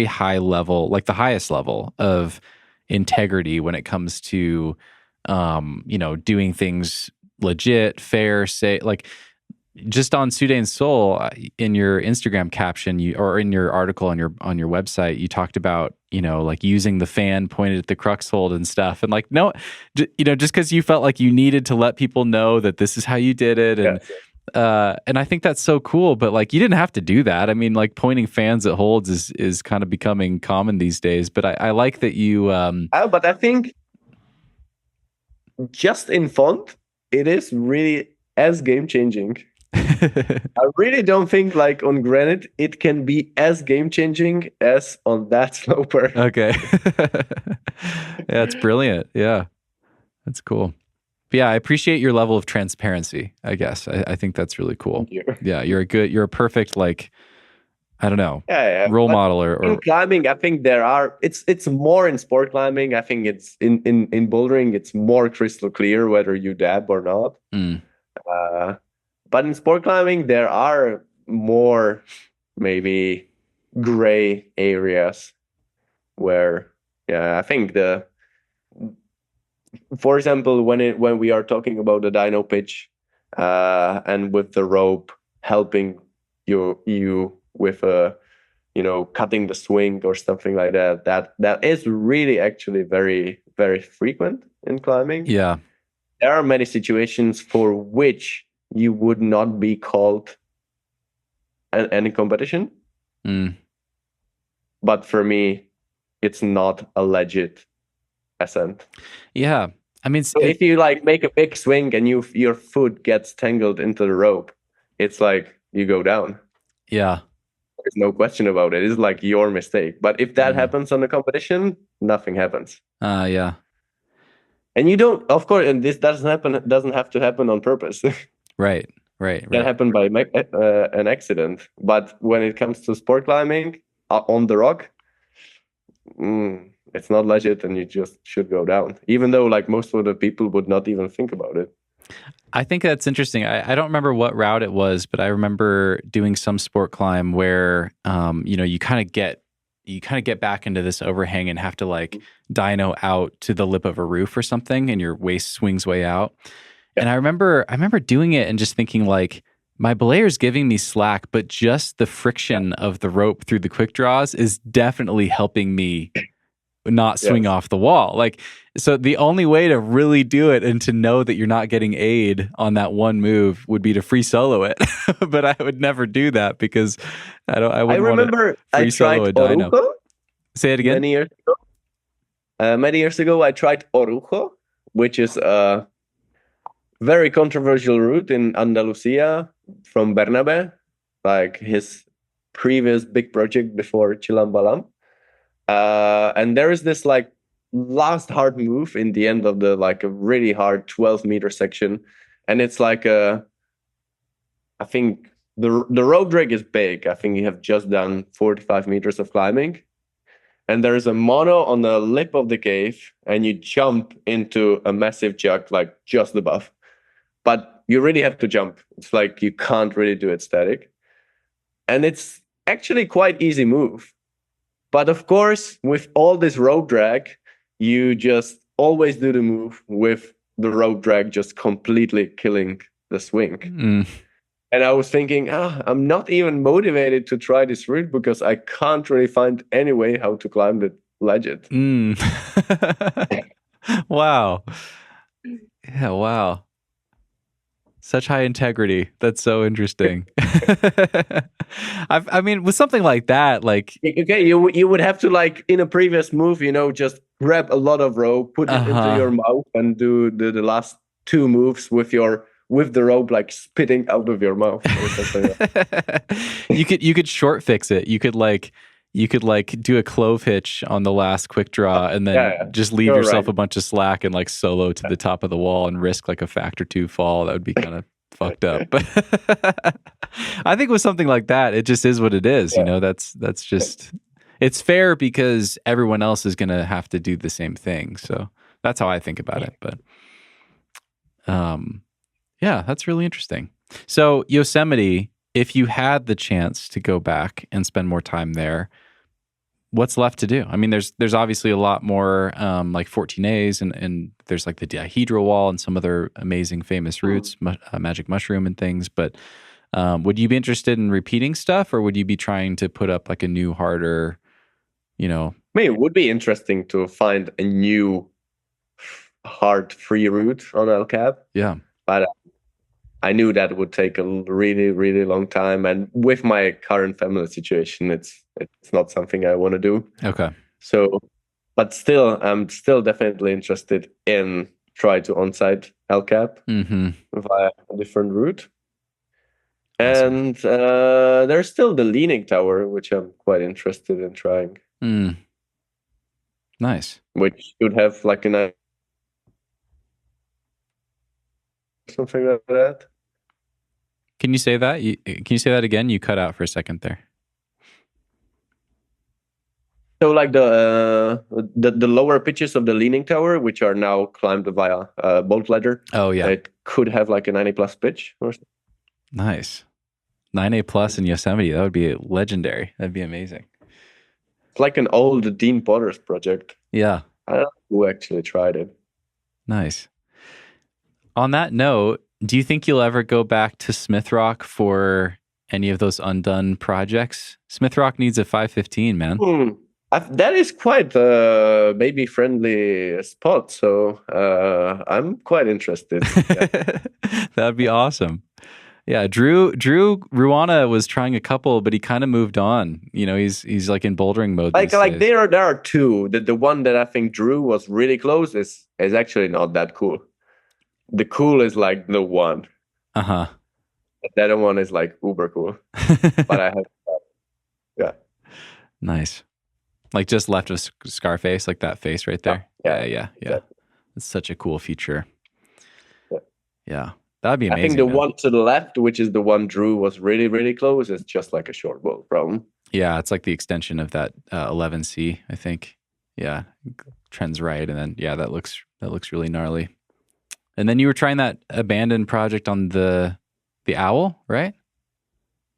A: high level, like the highest level of integrity when it comes to, doing things legit, fair, say, like just on Soudain Seul in your Instagram caption, or in your article on your website, you talked about, like using the fan pointed at the crux hold and stuff. And like, no, just because you felt like you needed to let people know that this is how you did it. And, and I think that's so cool, but like, you didn't have to do that. I mean, like pointing fans at holds is kind of becoming common these days, but I like that you,
B: but I think just in font, it is really as game changing. I really don't think like on granite it can be as game changing as on that sloper.
A: Okay. Yeah, it's brilliant. Yeah, that's cool. But yeah, I appreciate your level of transparency, I guess. I think that's really cool. Yeah, you're a perfect, like, I don't know, role model or
B: in climbing. I think it's more in sport climbing. I think it's in bouldering, it's more crystal clear whether you dab or not. But in sport climbing, there are more maybe gray areas where, I think for example, when we are talking about the dyno pitch, and with the rope, helping you with cutting the swing or something like that. That is really actually very, very frequent in climbing.
A: Yeah.
B: There are many situations for which you would not be called any competition. But for me, it's not a legit ascent.
A: Yeah. I mean,
B: so if you like make a big swing and your foot gets tangled into the rope, it's like you go down.
A: Yeah.
B: There's no question about it. It's like your mistake. But if that happens on a competition, nothing happens.
A: Yeah.
B: And you don't, of course, and this doesn't have to happen on purpose.
A: Right.
B: Can happen by an accident. But when it comes to sport climbing on the rock, it's not legit, and you just should go down, even though like most of the people would not even think about it.
A: I think that's interesting. I don't remember what route it was, but I remember doing some sport climb where you kind of get back into this overhang and have to like dyno out to the lip of a roof or something, and your waist swings way out. Yeah. And I remember doing it and just thinking like, my belayer's giving me slack, but just the friction of the rope through the quick draws is definitely helping me not swing off the wall. Like, so the only way to really do it and to know that you're not getting aid on that one move would be to free solo it. But I would never do that because I remember
B: I tried Orujo.
A: Say it again.
B: Many years ago, I tried Orujo, which is a very controversial route in Andalusia from Bernabe, like his previous big project before Chilam Balam. And there is this like last hard move in the end of the like a really hard 12-meter section, and it's like I think the rope drag is big. I think you have just done 45 meters of climbing, and there is a mono on the lip of the cave, and you jump into a massive jug like just above, but you really have to jump. It's like you can't really do it static, and it's actually quite easy move. But of course, with all this rope drag, you just always do the move with the rope drag just completely killing the swing. And I was thinking, I'm not even motivated to try this route because I can't really find any way how to climb the legend.
A: Wow. Yeah, wow. Such high integrity. That's so interesting. I mean, with something like that, like
B: okay, you would have to like in a previous move, just grab a lot of rope, put it into your mouth, and do the last two moves with the rope like spitting out of your mouth or something.
A: You could short fix it. You could do a clove hitch on the last quick draw and then just leave yourself a bunch of slack and like solo to the top of the wall and risk like a factor 2 fall. That would be kind of fucked up. But I think with something like that, it just is what it is. That's just, it's fair because everyone else is going to have to do the same thing. So that's how I think about it. But yeah, that's really interesting. So Yosemite, if you had the chance to go back and spend more time there, what's left to do? I mean, there's obviously a lot more like 14As and there's like the dihedral wall and some other amazing famous routes, magic mushroom and things. But would you be interested in repeating stuff, or would you be trying to put up like a new, harder, I
B: mean, it would be interesting to find a new hard free route on El Cap.
A: Yeah.
B: But I knew that would take a really, really long time. And with my current family situation, it's not something I want to do.
A: Okay.
B: So, but still, I'm still definitely interested in try to on-site El Cap via a different route. Awesome. And there's still the Leaning Tower, which I'm quite interested in trying.
A: Nice.
B: Which should have like a something like that.
A: Can you say that? Can you say that again? You cut out for a second there.
B: So like the lower pitches of the Leaning Tower, which are now climbed via bolt ladder.
A: Oh yeah.
B: It could have like a 90+ pitch or something.
A: Nice. 9A+ in Yosemite. That would be legendary. That'd be amazing.
B: It's like an old Dean Potter's project.
A: Yeah.
B: I don't know who actually tried it.
A: Nice. On that note, Do you think you'll ever go back to Smith Rock for any of those undone projects? Smith Rock needs a 515, man.
B: That is quite a baby friendly spot, so I'm quite interested. Yeah.
A: That'd be awesome. Yeah, Drew Ruana was trying a couple, but he kind of moved on. You know, he's like in bouldering mode.
B: Like there are two. The one that I think Drew was really close is actually not that cool. The cool is like the one.
A: Uh-huh.
B: The other one is like uber cool. But I have yeah.
A: Nice. Like just left of Scarface, like that face right there. Yeah. Exactly. It's such a cool feature. Yeah. That'd be amazing.
B: I think the one to the left, which is the one Drew was really, really close, is just like a short bow problem.
A: Yeah, it's like the extension of that 11C, I think. Yeah, trends right, and then that looks really gnarly. And then you were trying that abandoned project on the owl, right?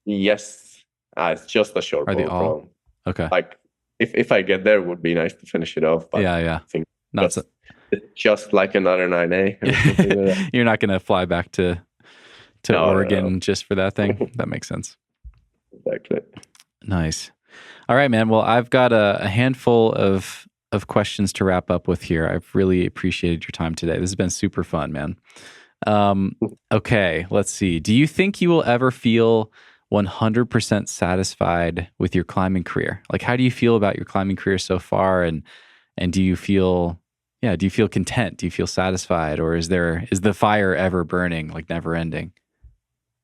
B: Yes, it's just a short bow problem.
A: Okay.
B: Like if I get there, it would be nice to finish it off. But
A: I think
B: just like another 9A.
A: You're not going to fly back to Oregon just for that thing. That makes sense.
B: Exactly.
A: Nice. All right, man. Well, I've got a handful of questions to wrap up with here. I've really appreciated your time today. This has been super fun, man. Okay, let's see. Do you think you will ever feel 100% satisfied with your climbing career? Like, how do you feel about your climbing career so far? And do you feel content? Do you feel satisfied? Or is the fire ever burning, like never ending?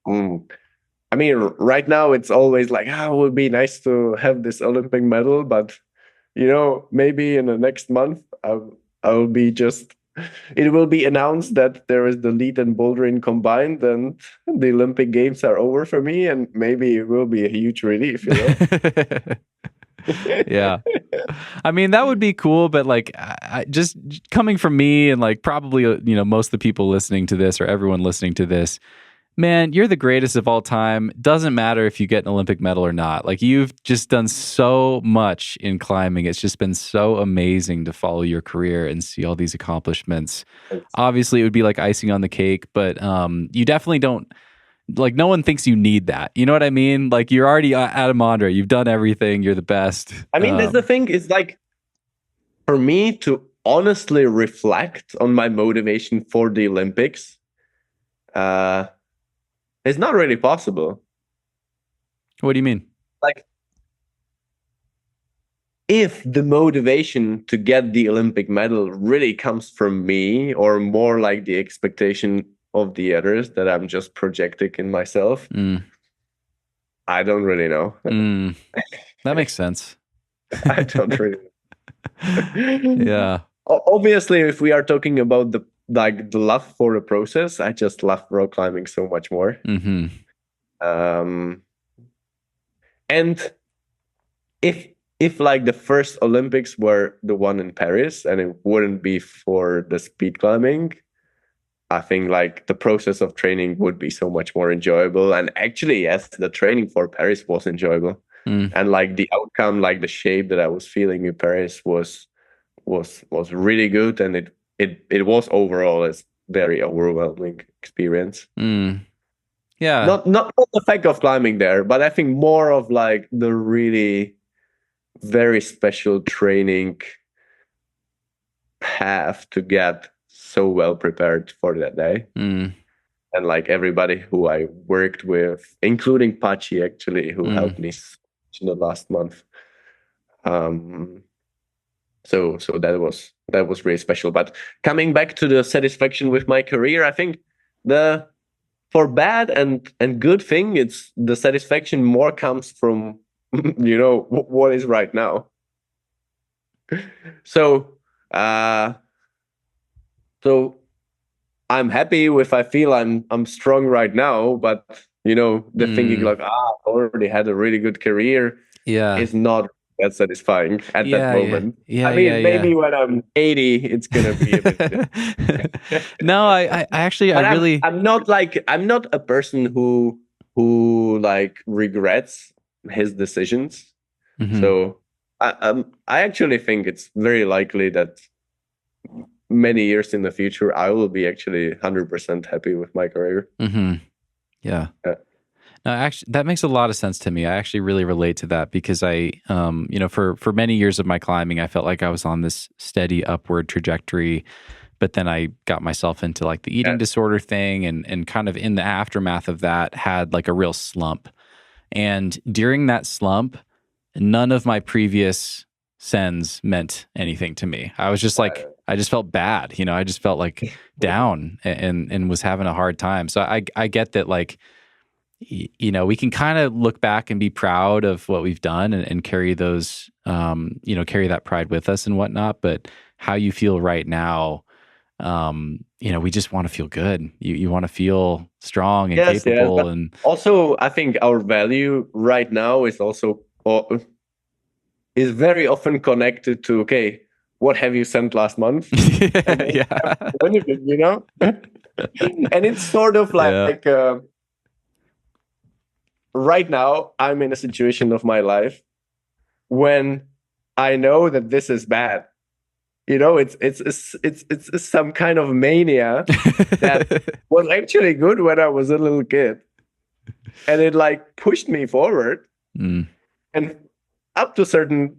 B: I mean, right now it's always like, it would be nice to have this Olympic medal, but maybe in the next month I'll be it will be announced that there is the lead and bouldering combined, and the Olympic Games are over for me, and maybe it will be a huge relief.
A: Yeah, I mean that would be cool, but like, just coming from me and like probably most of the people listening to this or everyone listening to this, man, you're the greatest of all time. Doesn't matter if you get an Olympic medal or not. Like, you've just done so much in climbing. It's just been so amazing to follow your career and see all these accomplishments. Obviously, it would be like icing on the cake, but you definitely don't, like, no one thinks you need that. You know what I mean? Like, you're already Adam Ondra. You've done everything. You're the best.
B: I mean, that's the thing. Is like, for me to honestly reflect on my motivation for the Olympics, it's not really possible.
A: What do you mean?
B: Like, if the motivation to get the Olympic medal really comes from me, or more like the expectation of the others that I'm just projecting in myself, I don't really know.
A: That makes sense.
B: I don't really know.
A: Yeah.
B: Obviously, if we are talking about the love for the process, I just love rock climbing so much more. And if like the first Olympics were the one in Paris and it wouldn't be for the speed climbing, I think like the process of training would be so much more enjoyable. And actually, yes, the training for Paris was enjoyable. And like the outcome, like the shape that I was feeling in Paris was really good, and it was overall a very overwhelming experience. Yeah, not the fact of climbing there, but I think more of like the really very special training path to get so well prepared for that day. And like everybody who I worked with, including Patxi actually, who helped me in the last month. So that was really special. But coming back to the satisfaction with my career, I think for bad and good thing, it's the satisfaction more comes from what is right now. So I'm happy if I feel I'm strong right now, but the thinking like, I already had a really good career is not that satisfying at that moment. I mean, maybe when I'm 80, it's gonna be a bit
A: No, I actually,
B: but
A: I really,
B: I'm not a person who like regrets his decisions. So I actually think it's very likely that many years in the future, I will be actually 100% happy with my career.
A: Yeah. No, actually, that makes a lot of sense to me. I actually really relate to that because I, for many years of my climbing, I felt like I was on this steady upward trajectory, but then I got myself into like the eating disorder thing, and kind of in the aftermath of that had like a real slump. And during that slump, none of my previous sends meant anything to me. I was just like, I just felt bad, I just felt like down and was having a hard time. So I get that, like, we can kind of look back and be proud of what we've done and carry those, carry that pride with us and whatnot. But how you feel right now, we just want to feel good. You want to feel strong and capable.
B: But
A: and
B: also, I think our value right now is also is very often connected to, okay, what have you sent last month? Anything, and it's sort of like right now I'm in a situation of my life when I know that this is bad. It's some kind of mania that was actually good when I was a little kid, and it like pushed me forward. And up to a certain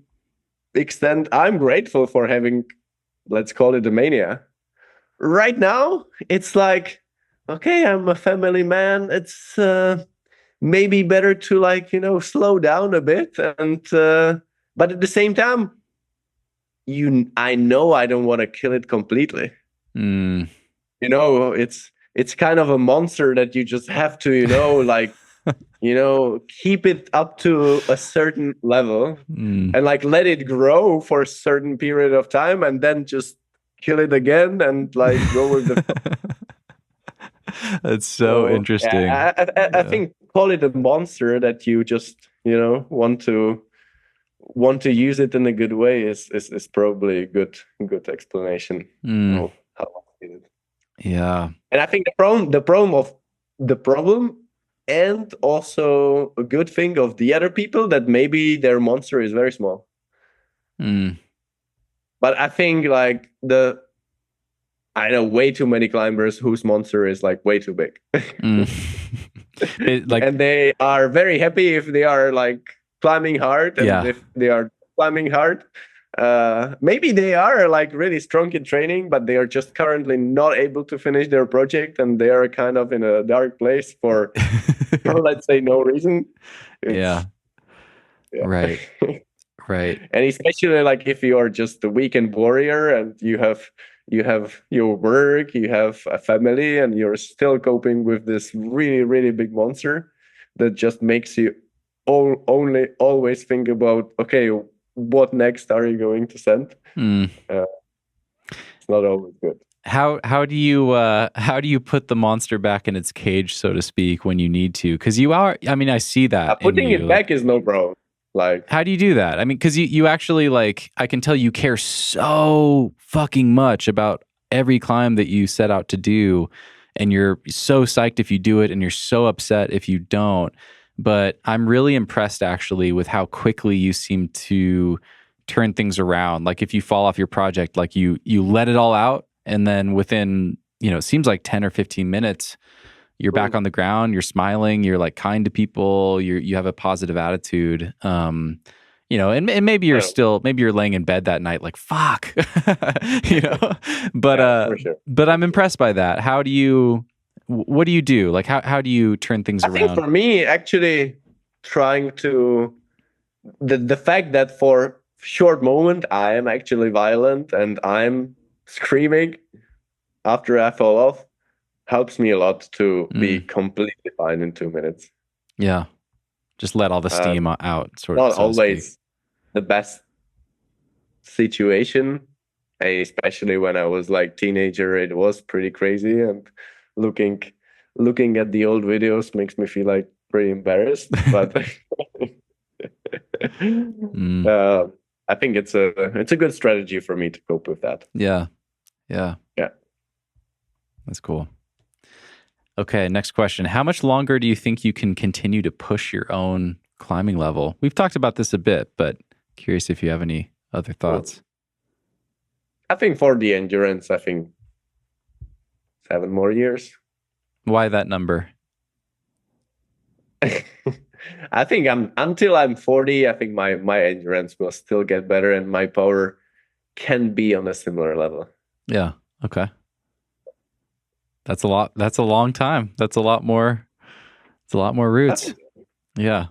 B: extent, I'm grateful for having, let's call it a mania. Right now, it's like, okay, I'm a family man. It's maybe better to slow down a bit, and but at the same time, I know I don't want to kill it completely. It's kind of a monster that you just have to keep it up to a certain level and like let it grow for a certain period of time, and then just kill it again and like go with the
A: That's so interesting.
B: I think call it a monster that you just want to use it in a good way is probably a good explanation of how I did it.
A: Yeah.
B: And I think the problem and also a good thing of the other people that maybe their monster is very small. But I think like I know way too many climbers whose monster is like way too big. And they are very happy if they are like climbing hard, and if they are climbing hard, maybe they are like really strong in training, but they are just currently not able to finish their project, and they are kind of in a dark place for let's say no reason.
A: Right.
B: And especially like if you are just a weekend warrior and you have your work, you have a family, and you're still coping with this really, really big monster that just makes you only always think about, okay, what next are you going to send? It's not always good.
A: How do you put the monster back in its cage, so to speak, when you need to? Because you are, I mean, I see that
B: putting it back is no problem. Like,
A: how do you do that? I mean, because you actually, like, I can tell you care so fucking much about every climb that you set out to do, and you're so psyched if you do it, and you're so upset if you don't. But I'm really impressed actually with how quickly you seem to turn things around. Like if you fall off your project, like you let it all out, and then within, it seems like 10 or 15 minutes, you're back on the ground, you're smiling, you're like kind to people, you have a positive attitude. And maybe you're maybe you're laying in bed that night like, fuck, but
B: sure.
A: But I'm impressed by that. What do you do? Like, how do you turn things around?
B: I think for me, actually trying to, the fact that for short moment, I am actually violent and I'm screaming after I fall off, helps me a lot to be completely fine in 2 minutes.
A: Yeah. Just let all the steam out, sort of.
B: Not always the best situation, especially when I was like teenager, it was pretty crazy, and looking at the old videos makes me feel like pretty embarrassed. But I think it's a good strategy for me to cope with that.
A: Yeah. That's cool. Okay, next question. How much longer do you think you can continue to push your own climbing level? We've talked about this a bit, but curious if you have any other thoughts.
B: I think for the endurance, I think 7 more years.
A: Why that number?
B: I think until I'm 40, I think my endurance will still get better and my power can be on a similar level.
A: Yeah. Okay. That's a lot. That's a long time. That's a lot more. It's a lot more routes. Yeah.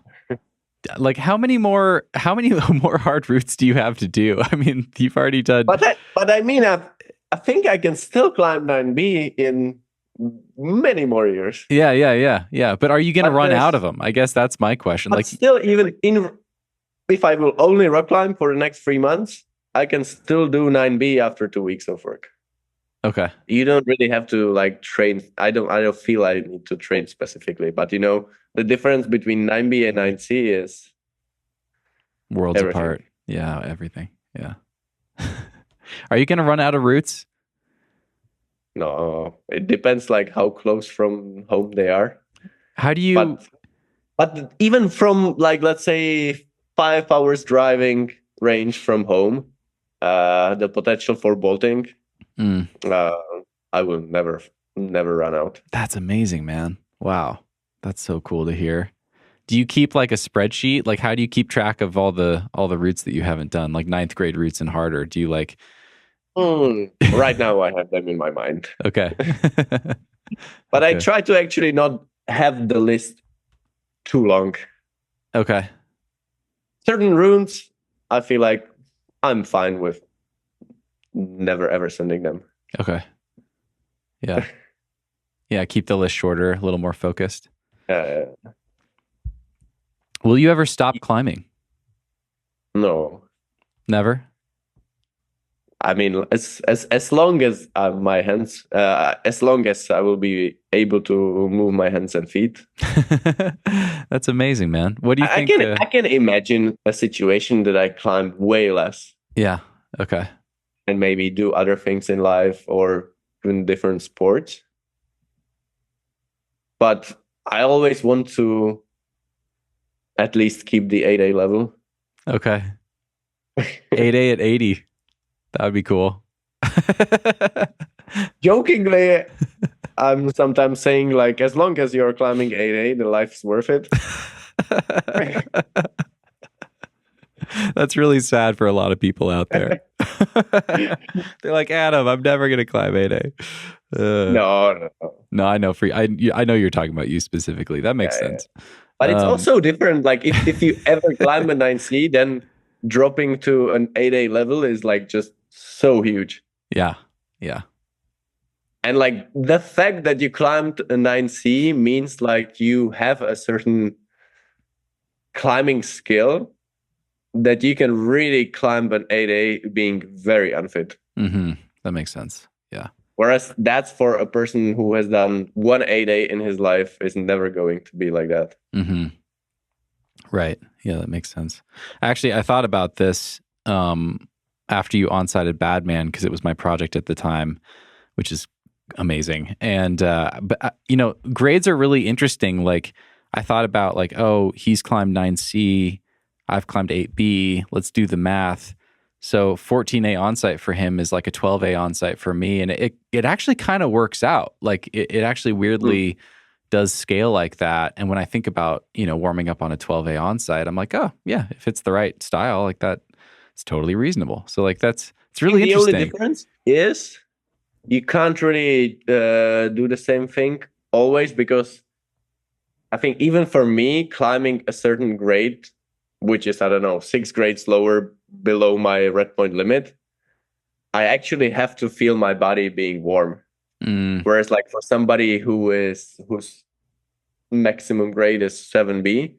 A: Like how many more hard routes do you have to do? I mean, you've already done.
B: But I mean, I think I can still climb 9B in many more years.
A: Yeah. But are you going to run out of them? I guess that's my question.
B: But
A: like,
B: still, if I will only rock climb for the next 3 months, I can still do 9B after 2 weeks of work.
A: Okay.
B: You don't really have to like train. I don't feel I need to train specifically, but the difference between 9B and 9C is
A: worlds
B: everything.
A: Apart. Yeah, everything. Yeah. Are you going to run out of routes?
B: No, it depends like how close from home they are.
A: How do you?
B: But even from like, let's say 5 hours driving range from home, the potential for bolting, I will never run out.
A: That's amazing, man. Wow. That's so cool to hear. Do you keep like a spreadsheet? Like how do you keep track of all the routes that you haven't done, like 9th grade routes and harder? Do you like
B: right now I have them in my mind.
A: Okay.
B: But I try to actually not have the list too long.
A: Okay.
B: Certain routes, I feel like I'm fine with never ever sending them.
A: Okay. Yeah. Yeah, keep the list shorter, a little more focused. Will you ever stop climbing?
B: No.
A: Never?
B: I mean, as long as my hands, as long as I will be able to move my hands and feet.
A: That's amazing, man. What do you think?
B: I can imagine a situation that I climb way less.
A: Yeah. Okay.
B: And maybe do other things in life or in different sports. But I always want to at least keep the 8A level.
A: Okay. 8A at 80. That would be cool.
B: Jokingly, I'm sometimes saying like, as long as you're climbing 8A, the life's worth it.
A: That's really sad for a lot of people out there. They're like, Adam, I'm never going to climb 8A. No, I know. I know you're talking about you specifically. That makes sense.
B: But it's also different. Like if you ever climb a 9C, then dropping to an 8A level is like just so huge.
A: Yeah.
B: And like the fact that you climbed a 9C means like you have a certain climbing skill that you can really climb an 8A being very unfit.
A: Mm-hmm. That makes sense. Yeah.
B: Whereas that's for a person who has done one 8A in his life is never going to be like that.
A: Mm-hmm. Right. Yeah, that makes sense. Actually, I thought about this after you on-sighted Badman because it was my project at the time, which is amazing. And but grades are really interesting. Like I thought about like, oh, he's climbed 9C, I've climbed 8B. Let's do the math. So 14A onsite for him is like a 12A onsite for me. And it actually kind of works out. Like it actually weirdly does scale like that. And when I think about, warming up on a 12A onsite, I'm like, oh yeah, if it's the right style like that, it's totally reasonable. So like it's really interesting.
B: The only difference is you can't really do the same thing always because I think even for me, climbing a certain grade, which is, 6 grades lower below my red point limit, I actually have to feel my body being warm. Whereas like for somebody whose maximum grade is 7B,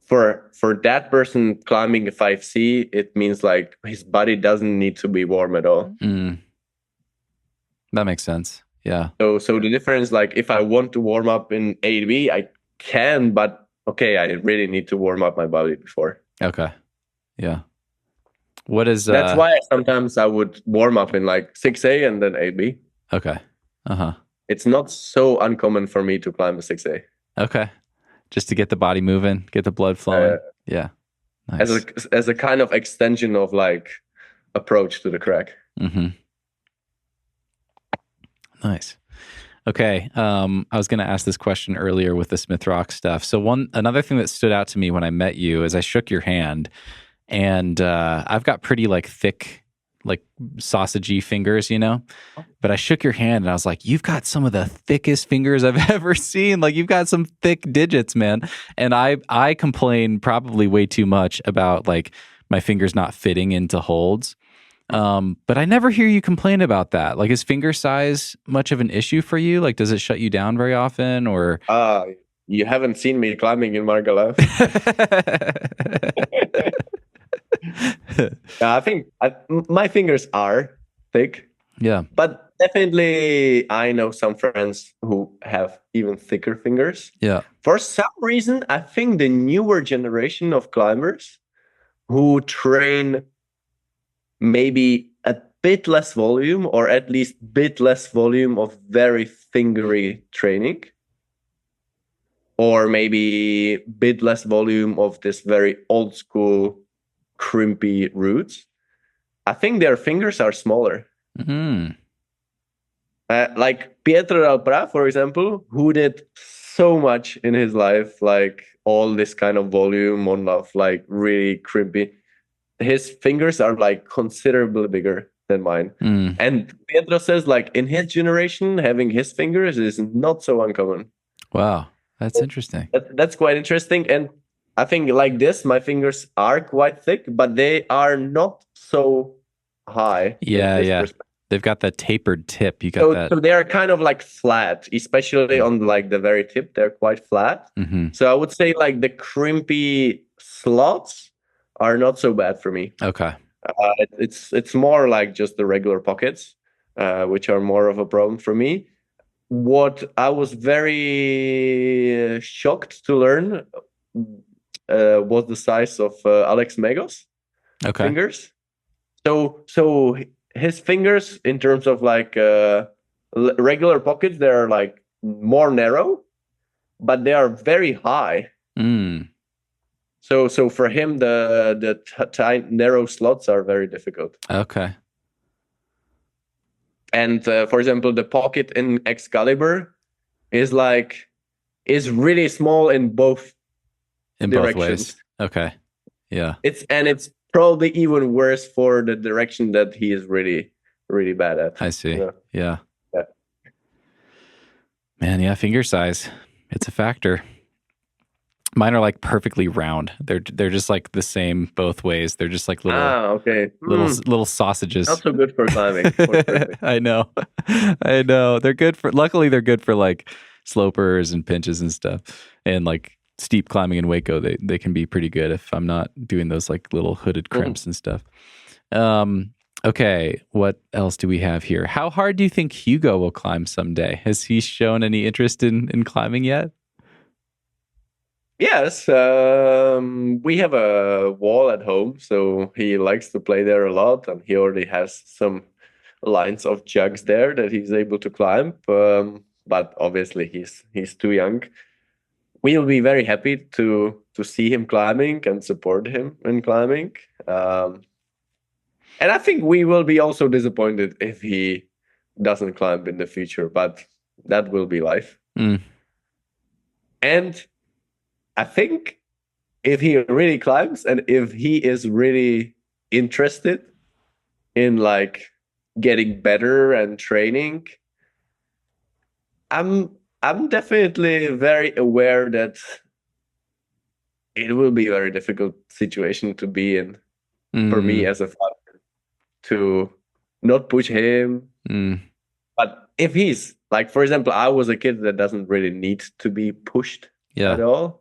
B: for that person climbing a 5C, it means like his body doesn't need to be warm at all.
A: That makes sense. Yeah.
B: So the difference, like if I want to warm up in 8B, I can, but okay, I really need to warm up my body before.
A: Okay. Yeah. What is
B: that's why sometimes I would warm up in like 6A and then 8B.
A: Okay.
B: It's not so uncommon for me to climb a 6A.
A: Okay. Just to get the body moving, get the blood flowing. Yeah. Nice.
B: As a kind of extension of like approach to the Kragg.
A: Nice. Okay. I was going to ask this question earlier with the Smith Rock stuff. So another thing that stood out to me when I met you is I shook your hand, and I've got pretty like thick, like sausagey fingers, you know, but I shook your hand and I was like, you've got some of the thickest fingers I've ever seen. Like you've got some thick digits, man. And I complain probably way too much about like my fingers not fitting into holds. But I never hear you complain about that. Like, is finger size much of an issue for you? Like, does it shut you down very often, or?
B: You haven't seen me climbing in Margalav. I think my fingers are thick.
A: Yeah.
B: But definitely, I know some friends who have even thicker fingers.
A: Yeah.
B: For some reason, I think the newer generation of climbers who train maybe a bit less volume, or at least bit less volume of very fingery training, or maybe bit less volume of this very old school crimpy routes, I think their fingers are smaller.
A: Mm-hmm.
B: Like Pietro Alpra, for example, who did so much in his life, like all this kind of volume on like really crimpy. His fingers are like considerably bigger than mine. And Pietro says like in his generation, having his fingers is not so uncommon.
A: Wow, that's interesting.
B: That's quite interesting. And I think like this, my fingers are quite thick, but they are not so high.
A: Yeah. They've got that tapered tip. You got that.
B: So they are kind of like flat, especially on like the very tip. They're quite flat.
A: Mm-hmm.
B: So I would say like the crimpy slots are not so bad for me.
A: Okay.
B: It's more like just the regular pockets, which are more of a problem for me. What I was very shocked to learn was the size of Alex Megos fingers. So his fingers, in terms of like regular pockets, they're like more narrow, but they are very high. So for him, the tight narrow slots are very difficult.
A: Okay.
B: And for example, the pocket in Excalibur is really small in both directions.
A: Both ways. Okay. Yeah.
B: It's probably even worse for the direction that he is really, really bad at.
A: I see. Yeah. Man, yeah, finger size. It's a factor. Mine are like perfectly round. They're just like the same both ways. They're just like little sausages.
B: Not so good for climbing.
A: I know. Luckily they're good for like slopers and pinches and stuff. And like steep climbing in Waco, they can be pretty good if I'm not doing those like little hooded crimps and stuff. Okay, what else do we have here? How hard do you think Hugo will climb someday? Has he shown any interest in climbing yet?
B: Yes, we have a wall at home, so he likes to play there a lot, and he already has some lines of jugs there that he's able to climb. But obviously, he's too young. We'll be very happy to see him climbing and support him in climbing. And I think we will be also disappointed if he doesn't climb in the future, but that will be life. And I think if he really climbs and if he is really interested in like getting better and training, I'm definitely very aware that it will be a very difficult situation to be in for me as a father, to not push him. But if he's like, for example, I was a kid that doesn't really need to be pushed at all.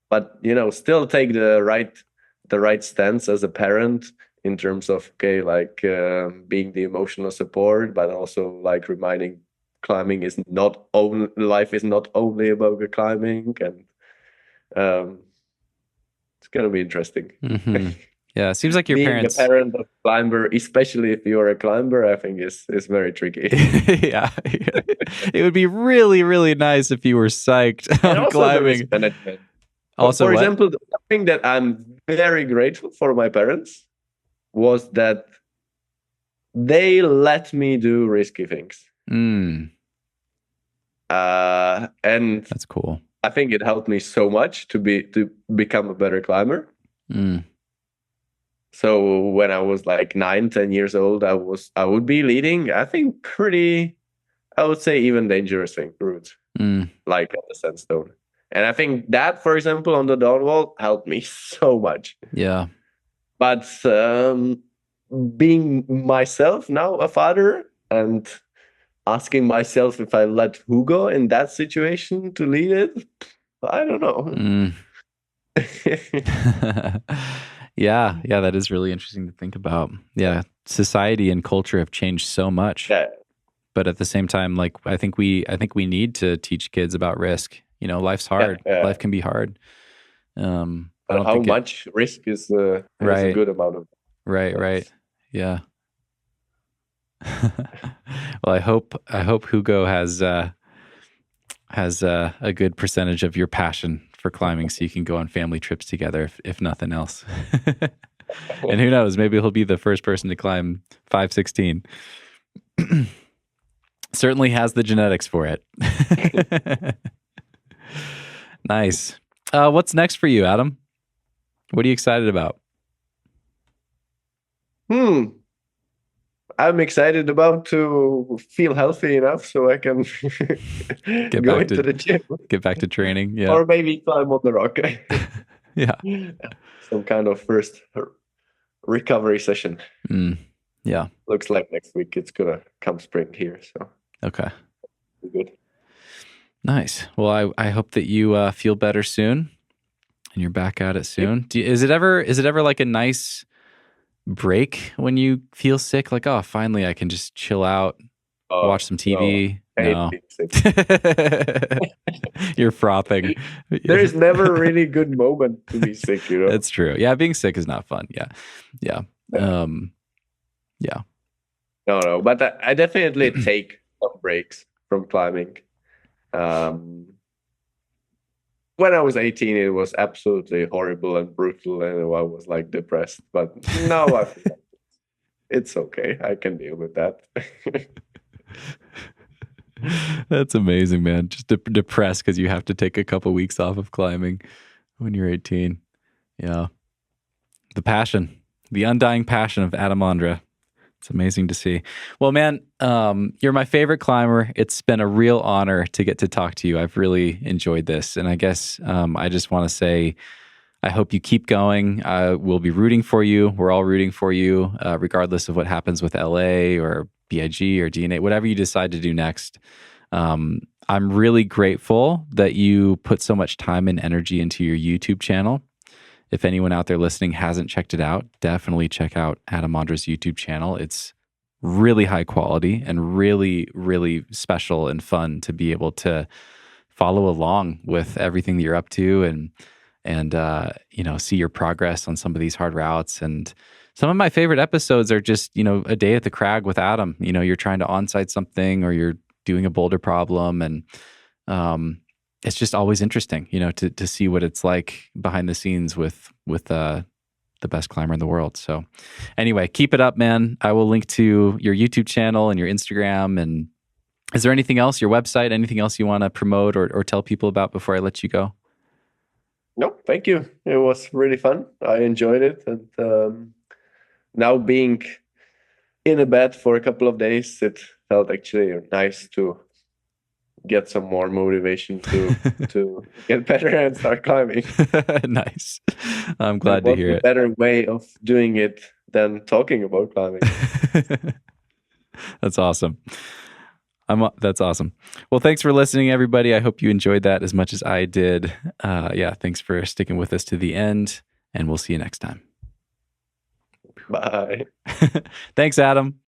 B: But still take the right stance as a parent in terms of being the emotional support, but also like reminding life is not only about the climbing, and it's gonna be interesting.
A: Yeah, it seems like your
B: being
A: parents.
B: Being a parent of a climber, especially if you're a climber, I think is very tricky.
A: Yeah, it would be really, really nice if you were psyched on climbing.
B: Also, for example, the thing that I'm very grateful for my parents was that they let me do risky things.
A: Mm.
B: And
A: That's cool.
B: I think it helped me so much to become a better climber.
A: Mm.
B: So when I was like 9, 10 years old, I would be leading, I think, pretty, I would say, even dangerous routes, like at the sandstone. And I think that, for example, on the downwall helped me so much.
A: Yeah.
B: But being myself now a father and asking myself if I let Hugo in that situation to lead it, I don't know.
A: Yeah, that is really interesting to think about. Yeah, society and culture have changed so much.
B: Yeah.
A: But at the same time, like I think we need to teach kids about risk. You know, life's hard.
B: Yeah.
A: Life can be hard.
B: But how much risk is a good amount of
A: right. Yeah. Well, I hope Hugo has a good percentage of your passion for climbing, so you can go on family trips together, if nothing else. And who knows, maybe he'll be the first person to climb 516. Certainly has the genetics for it. Nice. What's next for you, Adam? What are you excited about?
B: I'm excited about to feel healthy enough so I can go into the gym.
A: Get back to training, yeah.
B: Or maybe climb on the rock.
A: Yeah.
B: Some kind of first recovery session.
A: Yeah.
B: Looks like next week it's gonna come spring here. So
A: okay.
B: Good.
A: Nice. Well, I hope that you feel better soon and you're back at it soon. Is it ever like a nice break when you feel sick? Like, oh, finally I can just chill out, watch some TV. No. You're frothing.
B: There is never a really good moment to be sick, you know.
A: That's true. Yeah, being sick is not fun. Yeah. No,
B: but I definitely take some breaks from climbing. When I was 18, it was absolutely horrible and brutal, and I was like depressed. But now I feel like it's okay. I can deal with that.
A: That's amazing, man. Just depressed because you have to take a couple weeks off of climbing when you're 18. Yeah. The passion, the undying passion of Adam Ondra. It's amazing to see. Well, man, you're my favorite climber. It's been a real honor to get to talk to you. I've really enjoyed this. And I guess I just want to say, I hope you keep going. We'll be rooting for you. We're all rooting for you, regardless of what happens with LA or b.i.g. or DNA, whatever you decide to do next. I'm really grateful that you put so much time and energy into your YouTube channel. If anyone out there listening hasn't checked it out, definitely check out Adam Ondra's YouTube channel. It's really high quality and really, really special and fun to be able to follow along with everything that you're up to and see your progress on some of these hard routes. And some of my favorite episodes are just, a day at the Kragg with Adam. You're trying to onsite something or you're doing a boulder problem, and it's just always interesting, to see what it's like behind the scenes with the best climber in the world. So anyway, keep it up, man. I will link to your YouTube channel and your Instagram. And is there anything else, your website, anything else you want to promote or tell people about before I let you go?
B: No, thank you. It was really fun. I enjoyed it. And now being in a bed for a couple of days, it felt actually nice to get some more motivation to get better and start climbing.
A: Nice. I'm glad to hear it.
B: What better way of doing it than talking about climbing?
A: That's awesome. That's awesome. Well, thanks for listening, everybody. I hope you enjoyed that as much as I did. Thanks for sticking with us to the end, and we'll see you next time.
B: Bye.
A: Thanks, Adam.